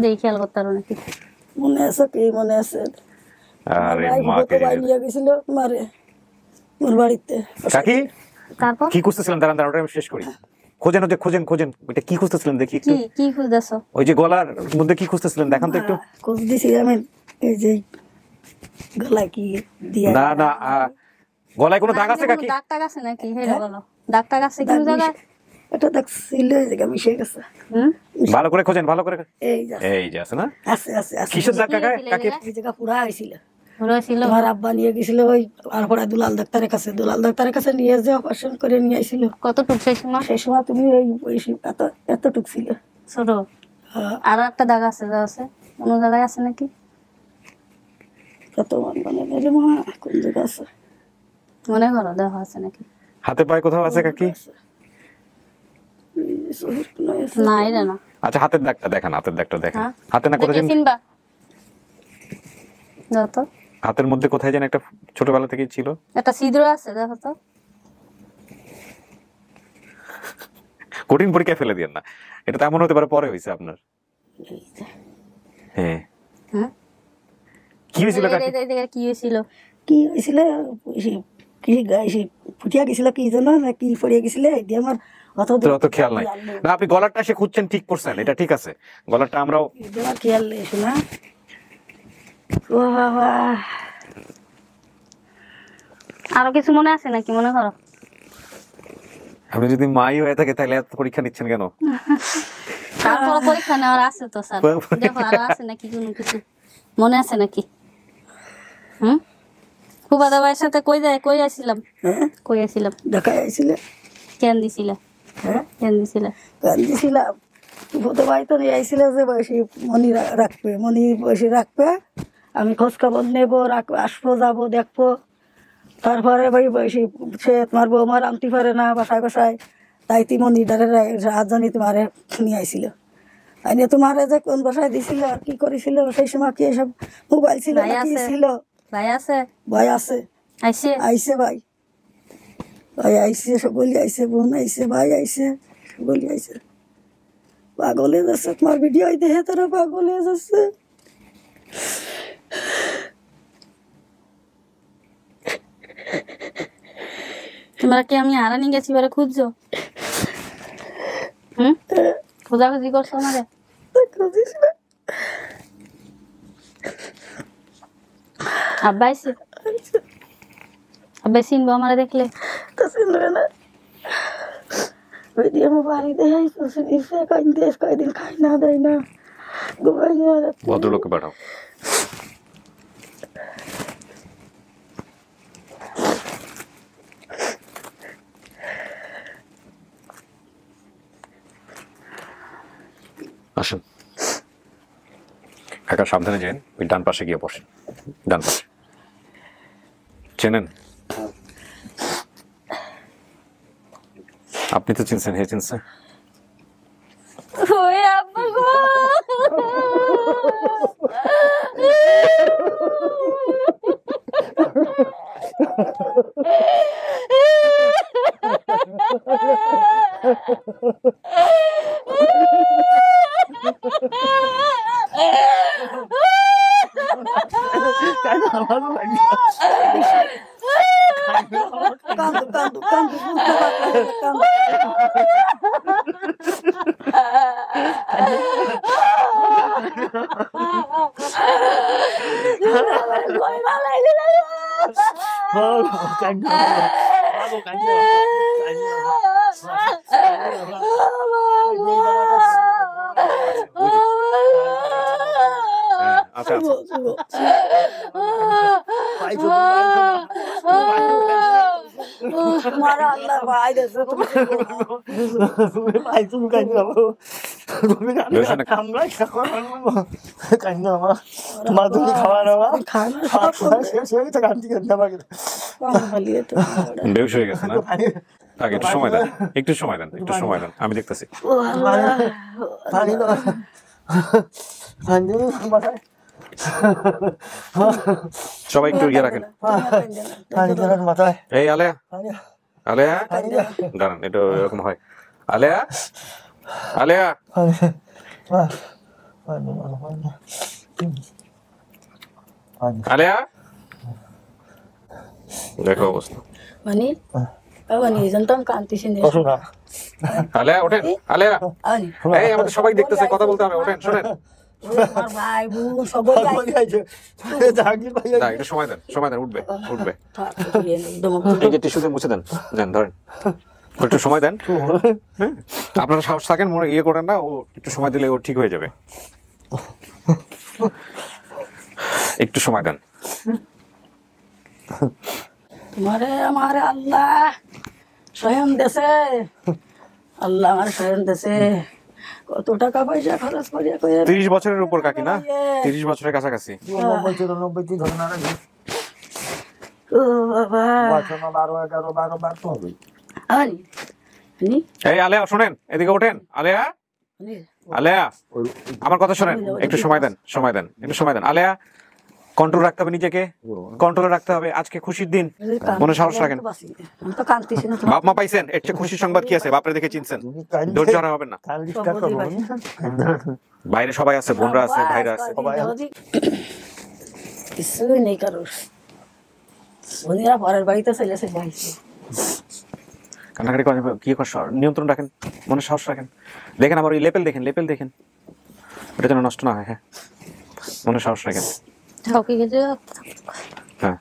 দেখি, খেয়াল করতে পারো নাকি? মনে আছে, কি মনে আছে? আরে মাকে নিয়ে গেছিল মারে ওর বাড়িতে। কাকি তারপর কি খুঁজতেছিলেন? দাঁড়ান ওটা আমি শেষ করি। খোঁজেন, ওদের খোঁজেন। ওইটা কি খুঁজতেছিলেন দেখি একটু। কি খুঁজতেছো? ওই যে গলার মধ্যে কি খুঁজতেছিলেন দেখান তো একটু। খোঁজ দিছি আমি, এই যে গলায় কি দিয়া। না গলায় কোনো দাগ আছে কাকি? দাগ টাগ আছে নাকি? হেডা বলো, দাগ টাগ আছে কোন জায়গায়? এটা দাগ ছিল, এই জায়গা মিশে গেছে। ভালো করে খোঁজেন, ভালো করে। এই যে আছে না? আছে। কিসের দাগ কাকি? এই জায়গা পুরা হইছিল। আমার আব্বা নিয়ে গেছিল ওই আর পরে দুলাল ডাক্তারের কাছে নিয়ে যে অপারেশন করে নিয়ে আইছিল। কতটুক সেই সময়? তুমি এতটুক ছিল, ছোট। আর একটা দাগ আছে, অন্য জায়গায় আছে নাকি? কত মানে মা কোন জায়গা আছে মনে করো, দেখা আছে নাকি? হাতে পায়ে কোথাও আছে কাকি? না এটা না। আচ্ছা হাতের দাগটা দেখান, হাতে না কোথায় চিনবা? যত হাতের মধ্যে কোথায় যেন একটা ছোটবেলা থেকেই ছিল একটা ছিদ্র আছে, দেখো তো। কঠিন পরীক্ষা ফেলে দিয়েন না, এটা তো এমন হতে পারে পরে হয়েছে আপনার। হ্যাঁ হ্যাঁ কি হয়েছিল কাকি? কি হয়েছিল? কি হয়েছিল কি ফুটিয়া গেছিল কি জানো না কি পড়িয়া গেছিল এটি আমার অত খেয়াল নাই না। আপনি গলারটা সে খুঁজছেন, ঠিক করছেন, এটা ঠিক আছে। গলারটা আমরাও আমার খেয়াল নেই শোনা। ও বাবা, আরো কিছু মনে আছে নাকি মনে করো? আপনি যদি মাই হয়ে থাকে তাহলে এত পরীক্ষা নিচ্ছেন কেন? তারপর পরীক্ষা নেওয়ার আছে তো স্যার, দেখো আরো আছে নাকি কোনো কিছু মনে আছে নাকি? ফুফাদা ভাইয়ের সাথে কই আসছিলাম? কই আসছিলাম? দেখা আইছিলে। কেন দিছিলে? কেন দিছিলে? কেন দিছিলাম? ফুফাদা ভাই তো নিয়ে আইছিল যে বয়সী মনি রাখবে, মনি বয়সী রাখবে, আমি খোঁজ খবর নেবো, আসবো যাবো দেখবো। তারপরে ভাই বয়সী সে তোমার বৌমার আনতে পারে না বাসায় বাসায়, তাই মনি ডারের রাজধানী তোমারে নিয়ে আইছিল। আইনে তোমারে যে কোন বাসায় দিছিল আর কি করেছিল সেই সময় কি এসব মোবাইল ছিল না কি ছিল? ভাই আছে? ভাই আছে, আইছে? আইছে ভাই, ভাই আইছে, সকলি আইছে, বোন আইছে, ভাই আইছে, সকলি আইছে। পাগলে যাচ্ছে তোমার ভিডিও দেখে, তারা পাগলে যাচ্ছে। তোমরা কি আমি হারানি গেছি বারে খুঁজছো? খোঁজাখুঁজি করছো আমারে? খুঁজিস না। আব্বা আইছে? আব্বা চিনবো আমারে দেখলে? তো চিনবে না। ভিডিও মোবাইল দেখে কয়দিন খাই না দেয় না, ঘুমাই না। ভদ্রলোককে পাঠাও। আসেন কাকা, সাবধানে যান, ওই ডান পাশে গিয়ে বসেন। ডান পাশে চেনেন? আপনি তো চিনছেন, হে চিনছে? ওই আব্বা গো, কান্দু কান্দু কান্দু কান্দু। আচ্ছা মারা আল্লাহ ভাই দেশে তুমি ভাই তুমি কান্দো, তুমি আমরা কান্দো আমার মা, তুমি খাওয়া নেওয়া সেই তো কান্দি কান্দে আমাকে বেউস হয়ে গেছে না? আগে একটু সময় দেন, একটু সময় দেন, একটু সময় দেন, আমি দেখতেছি। পানি পানি সবাই একটু ইয়ে রাখেন। মাথায় এই আলেয়া, আলেয়া দাঁড়ান, এটা এরকম হয়। আলেয়া, আলেয়া, আলেয়া, দেখো অবস্থা। মানে মানে জানতাম কান্তিছে না। আলেয়া ওঠেন, আলেয়া, এই আমাদের সবাই দেখতেছে, কথা বলতে হবে, ওঠেন, শোনেন। আমার ভাই বোন সবাই আইছে। না, একটু সময় দেন, সময় দেন, উঠবে উঠবে। এই যে টিস্যু দিয়ে মুছে দেন, দেন ধরেন, একটু সময় দেন। হ্যাঁ, আপনারা সাহস থাকেন, মনে ইয়ে করেন না, ও একটু সময় দিলে ও ঠিক হয়ে যাবে। একটু সময় দেন। তোমারে আমার আল্লাহ স্বয়ং দেশে, আল্লাহ আমার স্বয়ং দেশে কত টাকা পয়সা খরচ করিয়া 30 বছরের উপর কাকি না? 30 বছরের কাছাকাছি। 90 ধরে না রাখি। ও বাবা 12 তো হবে। এই আলেয়া শোনেন, এদিকে ওঠেন। আলেয়া, আলেয়া আমার কথা শোনেন, একটু সময় দেন, সময় দেন, একটু সময় দেন। আলেয়া, কন্ট্রোল রাখতে হবে নিজেকে, কন্ট্রোল রাখতে হবে। আজকে খুশির দিন, মনে সাহস রাখেন। আমি তো কাঁদতেছি না। বাপ মা পাইছেন, এর চেয়ে খুশির সংবাদ কি আছে? বাপরে দেখে চিনছেন, ধৈর্য হারা হবেন না। বাইরে সবাই আছে, বোনরা আছে, ভাইরা আছে। কিছুই নেই কারোর, বোনেরা পরের বাড়িতে চলে এসে যাইছে। কান্নাকাটি করেন, কি করছে, নিয়ন্ত্রণ রাখেন, মনে সাহস রাখেন। দেখেন আবার ওই লেপেল দেখেন, লেপেল দেখেন, এটা যেন নষ্ট না হয়। হ্যাঁ, মনে সাহস রাখেন। হ্যাঁ,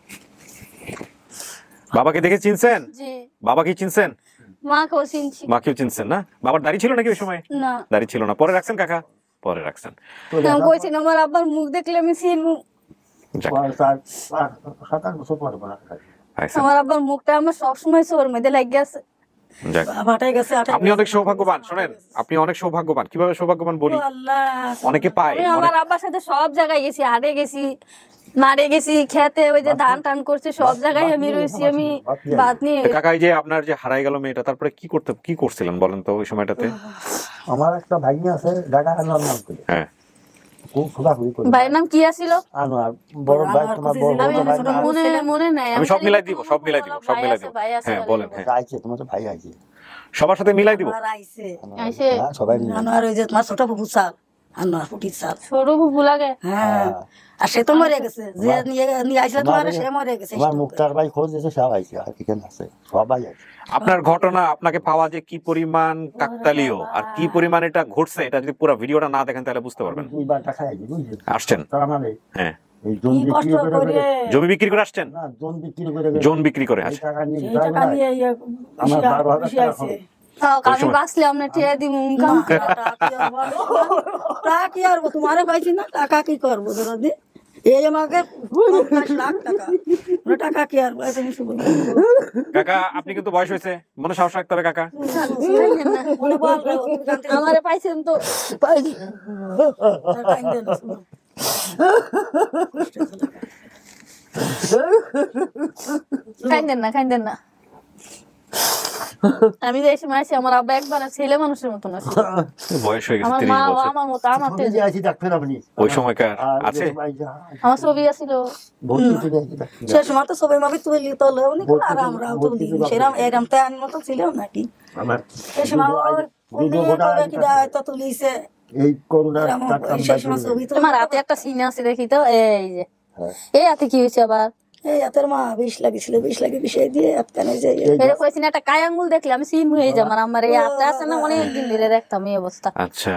বাবাকে দেখে চিনছেন? বাবা কি চিনছেন? মাকেও চিনছি। মাকেও চিনছেন না? বাবার দাড়ি ছিল নাকি ওই সময়? না, দাড়ি ছিল না। পরে রাখছেন কাকা? পরে রাখছেন। আমি কইছি না আমার আব্বার মুখ দেখলে আমি চিনবো। আমার আব্বার মুখটা আমার সবসময় চোর মধ্যে লাগে আছে। আপনি অনেক সৌভাগ্যবান। শোনেন, আপনি অনেক সৌভাগ্যবান। কিভাবে সৌভাগ্যবান বলি, অনেকে পায়। আমার আব্বার সাথে সব জায়গায় গেছি, হাটে গেছি, মারে গেছি, খেতে ওই যে ধান টান করছে, সব জায়গায় আমি রয়েছি। আমি বাদ নিয়ে কাকা, এই যে আপনার যে হারাই গেল মেয়েটা, তারপরে কি করছিলেন বলেন তো ওই সময়টাতে? আমার একটা ভাগ্নি আছে, ঢাকা আনোয়ার নাম করে। হ্যাঁ, খুব খোঁজাখুঁজি করে। ভাইয়ের নাম কি আছিল? আনোয়ার। বড় ভাই, তোমার বড় ভাই মনে নাই। আমি সব মিলাই দিব, সব মিলাই দিব, সব মিলাই দিব। হ্যাঁ বলেন। হ্যাঁ, আইছে, তোমার তো ভাই আইছে, সবার সাথে মিলাই দিব। সবাই আনোয়ার ওই যে তোমার ছোট ফুফু চাল, আনোয়ার ফুটির চাল, ছোট ফুফু লাগে। হ্যাঁ, আর সে তো মরে গেছে, যে নিয়ে আইছিল তোমার, সে মরে গেছে। আমার মুক্তার ভাই খোঁজ দিয়েছে, সব আইছে, আর এখানে আছে, সবাই আইছে। আপনার ঘটনা, আপনাকে পাওয়া যে কি পরিমাণ কাকতালীয় আর কি পরিমাণ এটা ঘটছে, এটা যদি পুরো ভিডিওটা না দেখেন তাহলে বুঝতে পারবেন। আসছেন? হ্যাঁ, জমি বিক্রি করে আসছেন? জোন বিক্রি করে আসছেন। আমি বাঁচলে আমরা ঠেয়ে দিব। টাকা কি আর তোমারে পাইছি না, টাকা কি করবো? ধরো এই আমাকে 50 লাখ টাকা, টাকা কি আর পাইছি? কাকা, আপনি কিন্তু বয়স হয়েছে, মনে সাহস রাখতে হবে কাকা। আমারে পাইছেন তো? পাইছি। খাইতেন না। আমি যে সময় আছি, আমার আব্বা একবার ছেলে মানুষের মতন আছে। বয়স হয়ে গেছে, আমার 30 মা বছর। আমার মতো, আমার ওই সময়কার আছে, আমার ছবি আছিল। সে সময় তো সবাই মাবি তুলি তোলে, আর আমরাও তুলি। সেরকম এরম তো আনি মতো ছিল নাকি? সে সময় তো তুলিছে। তোমার হাতে একটা সিন আছে দেখি তো, এই যে এই হাতে কি হয়েছে আবার? এই হাতের মা 20 লাগিয়েছিল, 20 লাগিয়ে বিষয় দিয়ে হাতখানে যাই। কইছি না একটা কায় আঙ্গুল দেখলে আমি সিন হয়ে যাই। আমার এই হাতটা আছে না, অনেকদিন ধরে দেখতাম এই অবস্থা। আচ্ছা,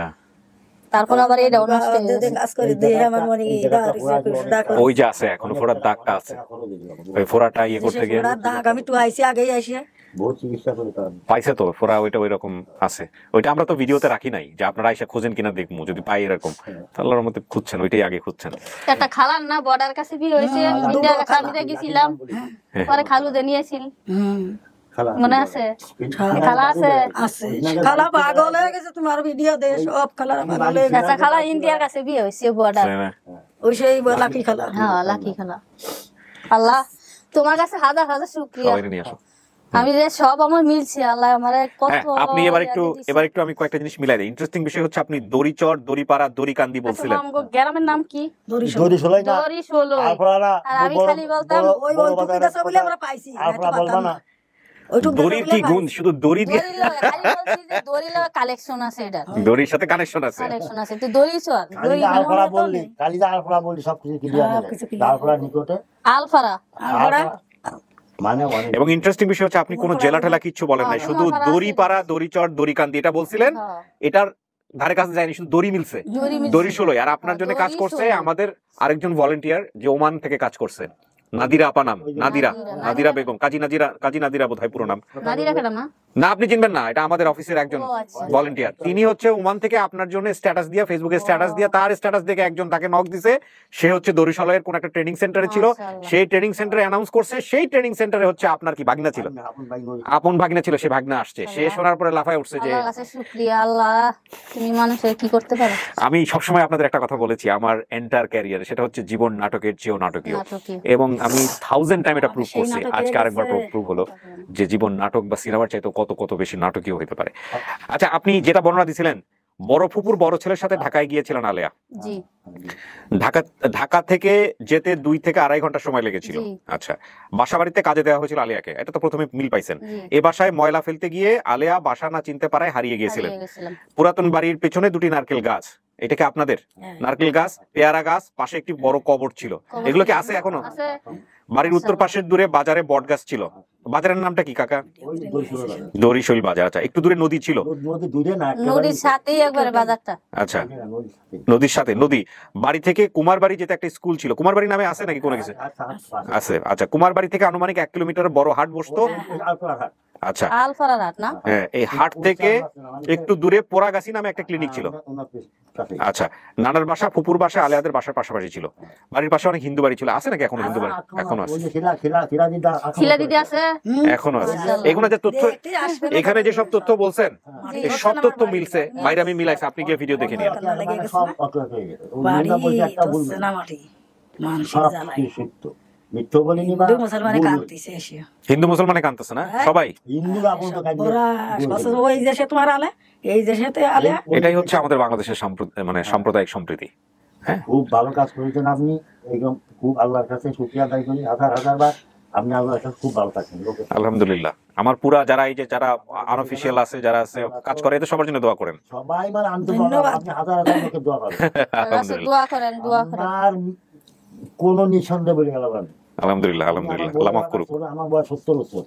তারপর আবার এটাও নষ্ট হয়ে গেছে। কাজ করে দিয়ে আমার মনে ওই যে আছে এখনো ফোড়ার দাগটা আছে, ওই ফোড়াটা ইয়ে করতে গিয়ে দাগ আমি তো আইছি, আগেই আইসি পাইছে তো ফোড়া, ওইটা ওই রকম আছে। ওইটা আমরা তো ভিডিওতে রাখি নাই, যে আপনারা এসে খোঁজেন কিনা দেখবো, যদি পাই এরকম আল্লাহর মধ্যে খুঁজছেন, ওইটাই আগে খুঁজছেন। একটা খালার না বর্ডার কাছে বিয়ে হয়েছে, ইন্ডিয়ার কাছে গেছিলাম, পরে খালুদে নিয়েছিল, মনে আছে? খালা আছে, খালা পাগল হয়ে গেছে, তোমার ভিডিও দে সব খালা পাগল হয়ে গেছে। খালা ইন্ডিয়ার কাছে বিয়ে হয়েছে বর্ডার, ওই সেই লাকি খালা। হ্যাঁ, লাকি খালা। আল্লাহ তোমার কাছে হাজার হাজার শুকরিয়া, আমি যে সব আমার মিলছে। আল্লাহ আমার কত। আপনি এবার একটু আমি কয়েকটা জিনিস মিলাই দিই। ইন্টারেস্টিং বিষয় হচ্ছে আপনি দড়িচর, দড়িপাড়া, দড়িকান্দি বলছিলেন। গ্রামের নাম কি? দড়িশোলাই না, আর আমি খালি বলতাম ওই টুপিটা সব বলে আমরা পাইছি। দড়ির কি গুণ, শুধু দড়ি দিয়ে? দড়ি লাগা কালেকশন আছে, এটা দড়ির সাথে কানেকশন আছে, কালেকশন আছে। তুই দড়িচর, দড়ি আলফারা বললি, কালিদা আলফারা বললি, সব কিছু ক্লিয়ার হয়ে যায়। আলফারা নিকটে আলফারা। এবং ইন্টারেস্টিং বিষয় হচ্ছে আপনি কোনো জেলা ঠেলা কিচ্ছু বলেন নাই, শুধু দড়িপাড়া, দড়িচর, দড়িকান্দি এটা বলছিলেন। এটার ধারে কাছে যায়নি, শুধু দড়ি মিলছে, দড়িশোলই। আর আপনার জন্য কাজ করছে আমাদের আরেকজন ভলেন্টিয়ার, যে ওমান থেকে কাজ করছে, নাদিরা আপা নাম, নাদিরা বেগম, কাজী নাদিরা বোধহয় পুরো নাম। না, আপনি চিনবেন না, এটা আমাদের অফিসের একজন ভলেন্টিয়ার। তিনি হচ্ছে ওমান থেকে আপনার জন্য স্ট্যাটাস দিয়া, ফেসবুকে স্ট্যাটাস দিয়া, তার স্ট্যাটাস দেখে একজন তাকে নক দিছে। সে হচ্ছে দড়িশালয়ের কোন একটা ট্রেনিং সেন্টারে ছিল, সেই ট্রেনিং সেন্টারে অ্যানাউন্স করছে। সেই ট্রেনিং সেন্টারে হচ্ছে আপনার কি ভাগনা ছিল, আপন ভাগনা ছিল, সে ভাগনা আসছে। সে শোনার পরে লাফায় উঠছে যে শুকরিয়া আল্লাহ, তুমি মানুষের কি করতে পারো। আমি সবসময় আপনাদের একটা কথা বলেছি আমার এন্টার ক্যারিয়ারে, সেটা হচ্ছে জীবন নাটকের চেয়েও নাটকীয়। এবং আমি 1000 টাইম এটা প্রুভ করছি, আজকে আরেকবার প্রুভ হলো যে জীবন নাটক বা সিনেমার চাইতে কত কত বেশি নাটকীয় হতে পারে। আচ্ছা, আপনি যেটা বর্ণনা দিছিলেন বড় ফুপুর বড় ছেলের সাথে ঢাকায় গিয়েছিলেন আলেয়া। জি ঢাকা থেকে যেতে 2 থেকে 2.5 ঘন্টা সময় লেগেছিল। জি। আচ্ছা, বাসা বাড়িতে কাজে দেওয়া হয়েছিল আলেয়াকে, এটা তো প্রথমে মিল পাইছেন। জি। এ বাসায় ময়লা ফেলতে গিয়ে আলেয়া বাসা না চিনতে পারায় হারিয়ে গিয়েছিলেন। হারিয়ে গেছিলাম। পুরাতন বাড়ির পেছনে 2টি নারকেল গাছ, এটা কি আপনাদের? নারকেল গাছ, পেয়ারা গাছ, পাশে একটি বড় কবর ছিল, এগুলো কি আছে এখনো? আছে। বাড়ির উত্তর পাশের দূরে বাজারে বট গাছ ছিল, বাজারের নামটা কি কাকা? দড়িশৈল বাজার। আচ্ছা, একটু দূরে নদী ছিল, নদীর সাথেই একবারে বাজারটা। আচ্ছা নদীর সাথে নদী। বাড়ি থেকে কুমারবাড়ি যেতে একটা স্কুল ছিল, কুমারবাড়ি নামে আছে নাকি কোনো কিছু আছে? আচ্ছা, কুমারবাড়ি থেকে আনুমানিক 1 কিলোমিটার বড় হাট বসতো। আচ্ছা, আলফারার হাট না? হ্যাঁ, এই হাট থেকে একটু দূরে পোড়াগাছি নামে একটা ক্লিনিক ছিল। আচ্ছা, নানার বাসা ফুপুর বাসা আলেয়াদের বাসার পাশাপাশি ছিল। বাড়ির পাশে অনেক হিন্দু বাড়ি ছিল, আছে নাকি এখনো হিন্দু বাড়ি? এখনো আছে, খিলা দিদি আছে, এখনো আছে। এগুলো যে তথ্য এখানে যে সব তথ্য বলছেন, এই সব তথ্য মিলছে, বাইরে আমি মিলাইছি, আপনি গিয়ে ভিডিও দেখে নিন। হিন্দু মুসলমানে কাঁদতেছে না সবাই? এটাই হচ্ছে আমাদের বাংলাদেশের মানে সাম্প্রদায়িক সম্প্রীতি। হ্যাঁ, খুব ভালো কাজ করেছেন আপনি, একদম খুব আল্লাহর কাছে শুকরিয়া আদায় করি হাজার বার। আপনি আল্লাহর কাছে খুব ভালো থাকেন। আলহামদুলিল্লাহ। আমার পুরা যারা এই যে যারা আনঅফিশিয়াল আছে, যারা আছে কাজ করে, এদের সবার জন্য দোয়া করেন সবাই। মানে আমি তো আপনি হাজার লোকের দোয়া করেন। দোয়া করেন, দোয়া করেন। আর কোন নিঃসন্দেহ বলে গেল আলহামদুলিল্লাহ, আলহামদুলিল্লাহ, আল্লাহ মাফ করুক। আমার বয়স 70 বছর,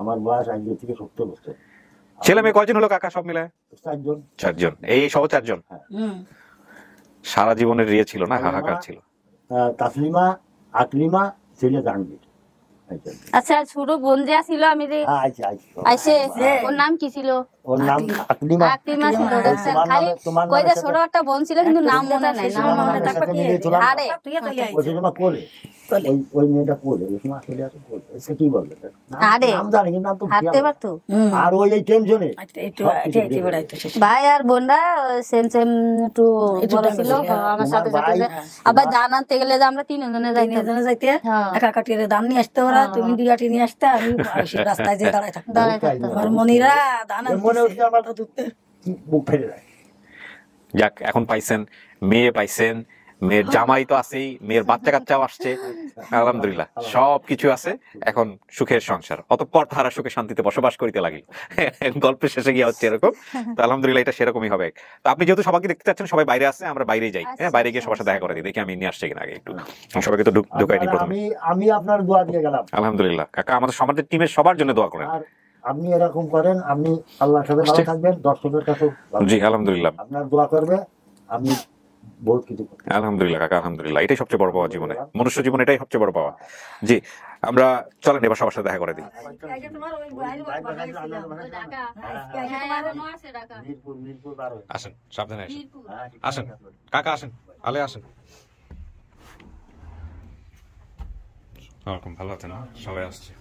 আমার বয়স আজ থেকে 70 বছর। ছেলে মেয়ে কয়জন হলো কাকা সব মিলে? 4 জন। 4 জন, এই সহ 4 জন। সারা জীবনের রিয়ে ছিল না, হাহাকার ছিল। তাসলিমা, আকলিমা, ছেলে জাহাঙ্গীর। আচ্ছা, ছোট বোন যে ছিল, আমি যে আইছে, ওর নাম কি ছিল? ওর নাম আকলিমা। আকলিমা ছিল, দেখছেন? খালি কই যে ছোট একটা বোন ছিল, কিন্তু নাম মনে নাই। নাম মনে থাকবে কি? আরে ওই সময় কোলে, ওই মেয়েটা কোলে, ওই সময় আসলে আছে কোলে। এসে কি বলবে? আরে নাম জানি কিন্তু নাম তো হাঁটতে পারতো। আর ওই এই টেনশনে ভাই আর বোনরা সেম একটু বড় ছিল আমার সাথে সাথে। আবার জানাতে গেলে যে আমরা 3 জনে যাইতে একা কাটিয়ে দাম নিয়ে আসতে, ওরা তুমি 2 আটি নিয়ে আসতে, আমি রাস্তায় যে দাঁড়ায় থাকতাম। মনিরা দান যাক, এখন পাইছেন মেয়ে, পাইছেন মেয়ের জামাই তো আছেই, মেয়ের বাচ্চা কাচ্চাও আসছে, আলহামদুলিল্লাহ সবকিছু আছে। এখন সুখের সংসার, অতঃপর তারা সুখে শান্তিতে বসবাস করিতে লাগিল। গল্পের শেষে গিয়ে হচ্ছে এরকম। তো আলহামদুলিল্লাহ এটা সেরকমই হবে। তো আপনি যেহেতু সবাইকে দেখতে চাচ্ছেন, সবাই বাইরে আছে, আমরা বাইরে যাই। হ্যাঁ, বাইরে গিয়ে সবার সাথে দেখা করে দিই, দেখি আমি নিয়ে আসছি কিনা আগে একটু। সবাইকে তো ঢুকাইনি প্রথমে। আমি আপনার দোয়া দিয়ে গেলাম। আলহামদুলিল্লাহ কাকা, আমাদের সমাজের টিমের সবার জন্য দোয়া করেন। আপনি এরকম করেন, আপনি আল্লাহর সাথে ভালো থাকবেন, দর্শকের কাছে। জি আলহামদুলিল্লাহ, আপনার দোয়া করবে, আপনি বহুত কিছু। আলহামদুলিল্লাহ কাকা, আলহামদুলিল্লাহ, এটাই সবচেয়ে বড় পাওয়া জীবনে, মনুষ্য জীবনে এটাই সবচেয়ে বড় পাওয়া। জি, আমরা চলেন এবার সবার সাথে দেখা করে দিই। আসেন, সাবধানে আসেন, আসেন কাকা, আসেন, আলে আসেন। ওরকম ভালো আছেন না? সবাই আসছে।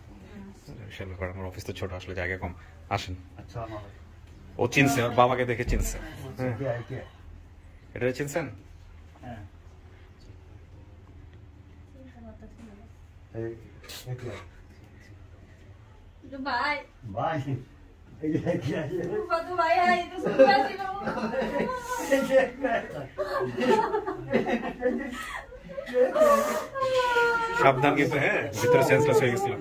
আমার অফিস তো ছোট, আসলে জায়গা কম। আসেন। ও চিনছে, ওর বাবাকে দেখে চিনছে। এটা চিনছেন? ভাই ভাই সাবধান কিন্তু, হ্যাঁ, ভিতরে সেন্সলেস হয়ে গেছিল।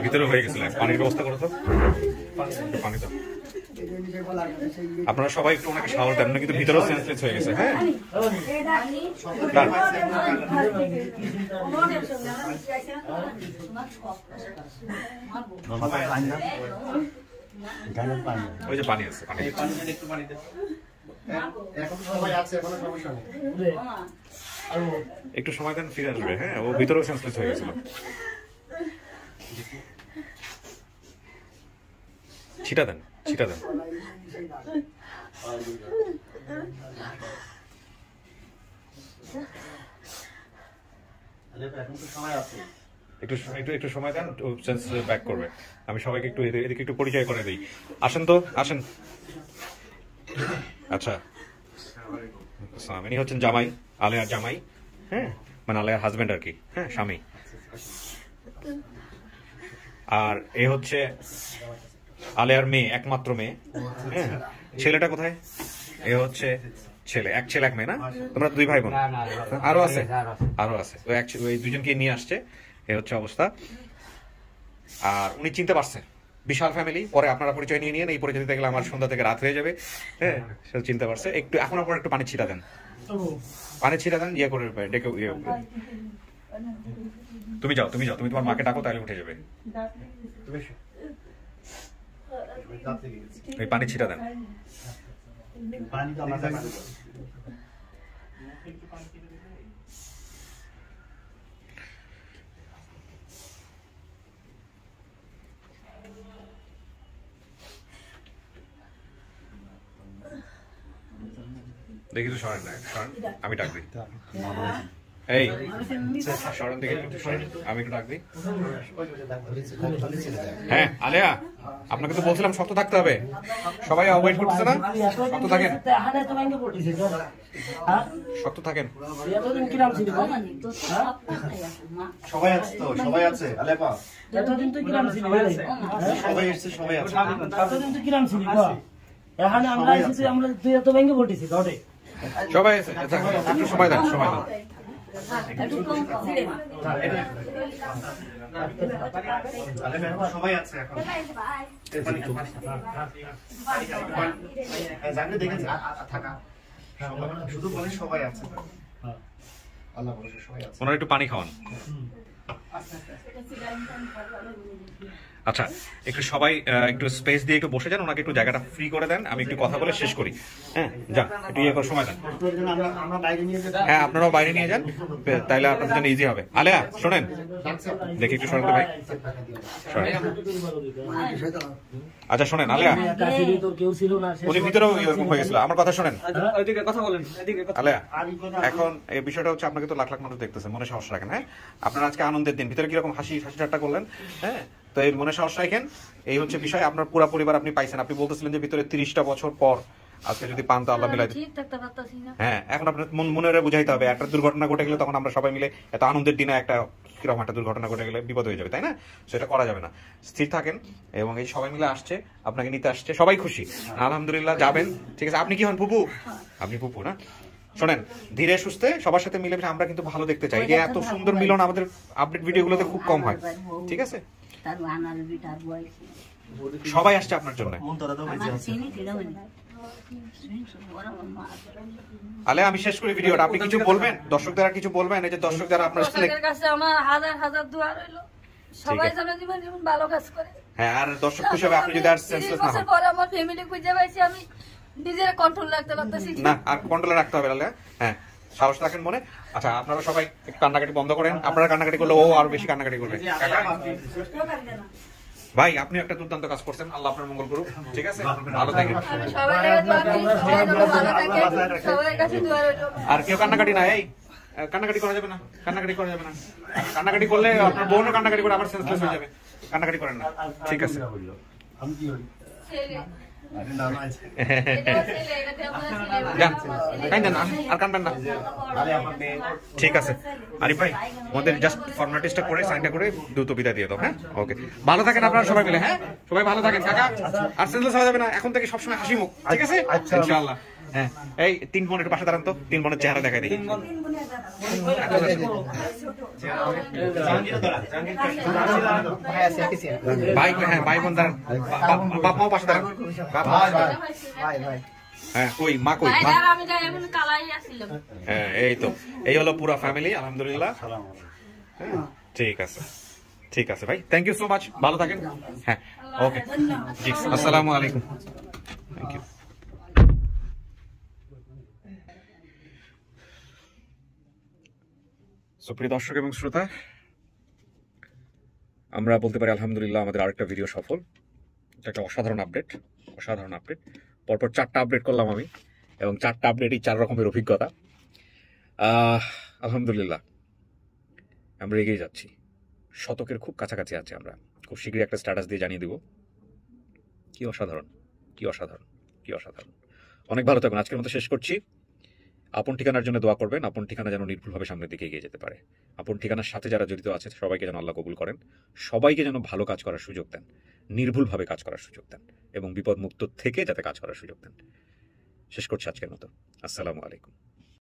ভিতরে হয়ে গেছিল, পানির ব্যবস্থা করো তো, পানি তো। আপনারা সবাই একটু ওনাকে সাহস দেন, কিন্তু ভিতরেও সেন্সলেস হয়ে গেছে। হ্যাঁ, ওই যে পানি আছে, একটু সময় দেন, ফিরে আসবে। হ্যাঁ, ও ভিতরেও সেন্সলেস হয়ে গেছিল। ছিটা দেন, ছিটা দেন। একটু সময় দেন, সেন্স ব্যাক করবে। আমি সবাইকে একটু এদিকে একটু পরিচয় করে দিই। আসেন তো, আসেন। আচ্ছা, ইনি হচ্ছেন জামাই, আলেয়ার জামাই। হ্যাঁ, মানে আলেয়ার হাজবেন্ড আর কি। হ্যাঁ, স্বামী। আর এ হচ্ছে আলেয়ার মেয়ে, একমাত্র মেয়ে। হ্যাঁ, ছেলেটা কোথায়? এ হচ্ছে ছেলে, এক ছেলে এক মেয়ে না? তোমরা দুই ভাই বোন? আরো আছে, আরো আছে। ওই দুজনকে নিয়ে আসছে। এ হচ্ছে অবস্থা। আর উনি চিনতে পারছে, বিশাল ফ্যামিলি। পরে আপনারা পরিচয় নিয়ে নিন, এই পরিচয় দিতে গেলে আমার সন্ধ্যা থেকে রাত হয়ে যাবে। হ্যাঁ, সে চিনতে পারছে। একটু এখন আপনার একটু পানি ছিটা দেন, পানি ছিটা দেন, ইয়ে করে ডেকে। তুমি যাও, তুমি যাও, তুমি তোমার মাকে ডাকো, তাহলে উঠে যাবে। এই পানি ছিটা দেন। দেখি তো সরেন না, সরেন, আমি ডাক দিই। এই সরেন দিকে, আমি একটু ডাক দিই। হ্যাঁ, আলেয়া, আপনাকে তো বলছিলাম শক্ত থাকতে হবে। সবাই ওয়েট করতেছে না? শক্ত থাকেন, শক্ত থাকেন। সবাই আছে তো, সবাই আছে। আলেপা এতদিন তো কিরাম ছিল, সবাই এসেছে, সবাই আছে। এতদিন তো কিরাম ছিল, এখানে আমরা এসেছি, আমরা তুই এত ভেঙে পড়েছি ঘরে। সবাই আছে, একটু সময় দেন, সময় দেন। সবাই আছে এখন, জানলে দেখেছে থাকা, শুধু বলে সবাই আছে। আল্লাহ ভরসা সবাই আছে। ওনারা একটু পানি খাওয়ান। আচ্ছা, একটু সবাই একটু স্পেস দিয়ে একটু বসে যান, ওনাকে একটু জায়গাটা ফ্রি করে দেন, আমি একটু কথা বলে শেষ করি। হ্যাঁ, যান, একটু ইয়ে করে সময় দেন। হ্যাঁ, আপনারাও বাইরে নিয়ে যান, তাইলে আপনাদের জন্য ইজি হবে। আলেয়া, শোনেন, দেখি একটু শোনেন তো ভাই। আচ্ছা শোনেন, আলেয়া, উনি ভিতরেও এরকম হয়ে গেছিল। আমার কথা শোনেন, আলেয়া, এখন এই বিষয়টা হচ্ছে, আপনাকে তো লাখ লাখ মানুষ দেখতেছে, মনে সাহস রাখেন। হ্যাঁ, আপনারা আজকে আনন্দের দিন, ভিতরে কিরকম হাসি ঠাট্টা করলেন। হ্যাঁ, তো এই মনে সাহস রাখেন। এই হচ্ছে বিষয়, আপনার পুরো পরিবার আপনি পাইছেন। আপনি বলতেছিলেন যে ভিতরে 30টা বছর পর আজকে যদি পান তো আল্লাহ মিলাই। হ্যাঁ, এখন আপনার মনে বুঝাইতে হবে, একটা দুর্ঘটনা ঘটে গেলে তখন আমরা সবাই মিলে, এত আনন্দের দিনে একটা কিরকম একটা দুর্ঘটনা ঘটে গেলে বিপদ হয়ে যাবে, তাই না? সেটা করা যাবে না। স্থির থাকেন, এবং এই সবাই মিলে আসছে, আপনাকে নিতে আসছে, সবাই খুশি, আলহামদুলিল্লাহ। যাবেন, ঠিক আছে। আপনি কি হন? ফুপু? আপনি ফুপু না? শোনেন, ধীরে সুস্থে সবার সাথে মিলেমিশে আমরা কিন্তু ভালো দেখতে চাই। যে এত সুন্দর মিলন আমাদের আপডেট ভিডিওগুলোতে খুব কম হয়, ঠিক আছে? সবাই আসছে আপনার জন্য। আলে, আমি শেষ করি ভিডিওটা। আপনি কিছু বলবেন, দর্শকদের আর কিছু বলবেন? এই যে দর্শক যারা আপনার কাছে আমার হাজার হাজার দোয়া রইল, সবাই যেন জীবন জীবন ভালো কাজ করে। হ্যাঁ, আর দর্শক হিসেবে আপনি যদি আর সেন্সলেস না হন, পরে আমার ফ্যামিলি খুঁজে পাইছি, আমি নিজের কন্ট্রোল রাখতে পারতেছি না, আর কন্ট্রোলে রাখতে হবে। আলে, হ্যাঁ, সাহস রাখেন মনে। আচ্ছা, আপনারা সবাই একটু কান্নাকাটি বন্ধ করেন। আপনারা কান্নাকাটি করলে ও আরো বেশি কান্নাকাটি করবে। ভাই, আপনি একটা দুর্দান্ত কাজ করছেন, আল্লাহ আপনার মঙ্গল করুক, ঠিক আছে? ভালো থাকেন। আর কেউ কান্নাকাটি না, এই কান্নাকাটি করা যাবে না, কান্নাকাটি করা যাবে না। কান্নাকাটি করলে আপনার বোনও কান্নাকাটি করে আবার সেন্সলেস হয়ে যাবে। কান্নাকাটি করেন না, ঠিক আছে? যান, কাঁদেন না, আর কাঁদবেন না। ঠিক আছে আরিফ ভাই, আমাদের জাস্ট ফর্মালিটিসটা করে সাইনটা করে দ্রুত বিদায় দিয়ে দাও। হ্যাঁ, ওকে, ভালো থাকেন আপনারা সবাই মিলে। হ্যাঁ, সবাই ভালো থাকেন কাকা, আর সেন্সলেস হওয়া যাবে না, এখন থেকে সবসময় হাসি মুখ, ঠিক আছে ইনশাআল্লাহ। হ্যাঁ, এই 3 বোন একটু পাশে দাঁড়ান তো, 3 বোনের চেহারা দেখাই দিই। ভাই, হ্যাঁ ভাই বোন দাঁড়ান, বাপ মাও পাশে দাঁড়ান। হ্যাঁ, কই মা, কই মা? হ্যাঁ, এই তো, এই হলো পুরো ফ্যামিলি, আলহামদুলিল্লাহ। ঠিক আছে, ঠিক আছে ভাই, থ্যাংক ইউ সো মাচ, ভালো থাকেন। হ্যাঁ, ওকে, জি, আসসালামু আলাইকুম, থ্যাংক ইউ। সুপ্রিয় দর্শক এবং শ্রোতা, আমরা বলতে পারি আলহামদুলিল্লাহ আমাদের আরেকটা ভিডিও সফল। এটা একটা অসাধারণ আপডেট, অসাধারণ আপডেট। পরপর 4টা আপডেট করলাম আমি, এবং 4টা আপডেটই 4 রকমের অভিজ্ঞতা। আলহামদুলিল্লাহ আমরা এগিয়ে যাচ্ছি, শতকের খুব কাছাকাছি আছি আমরা। খুব শীঘ্রই একটা স্ট্যাটাস দিয়ে জানিয়ে দেব। কি অসাধারণ, কি অসাধারণ, কি অসাধারণ। অনেক ভালো থাকুন, আজকের মতো শেষ করছি। আপন ঠিকানার জন্য দোয়া করবেন, আপন ঠিকানা যেন নির্ভুলভাবে সামনের দিকে এগিয়ে যেতে পারে। আপন ঠিকানার সাথে যারা জড়িত আছে সবাইকে যেন আল্লাহ কবুল করেন, সবাইকে যেন ভালো কাজ করার সুযোগ দেন, নির্ভুলভাবে কাজ করার সুযোগ দেন, এবং বিপদ মুক্ত থেকে যাতে কাজ করার সুযোগ দেন। শেষ করছি আজকের মতো। আসসালামু আলাইকুম।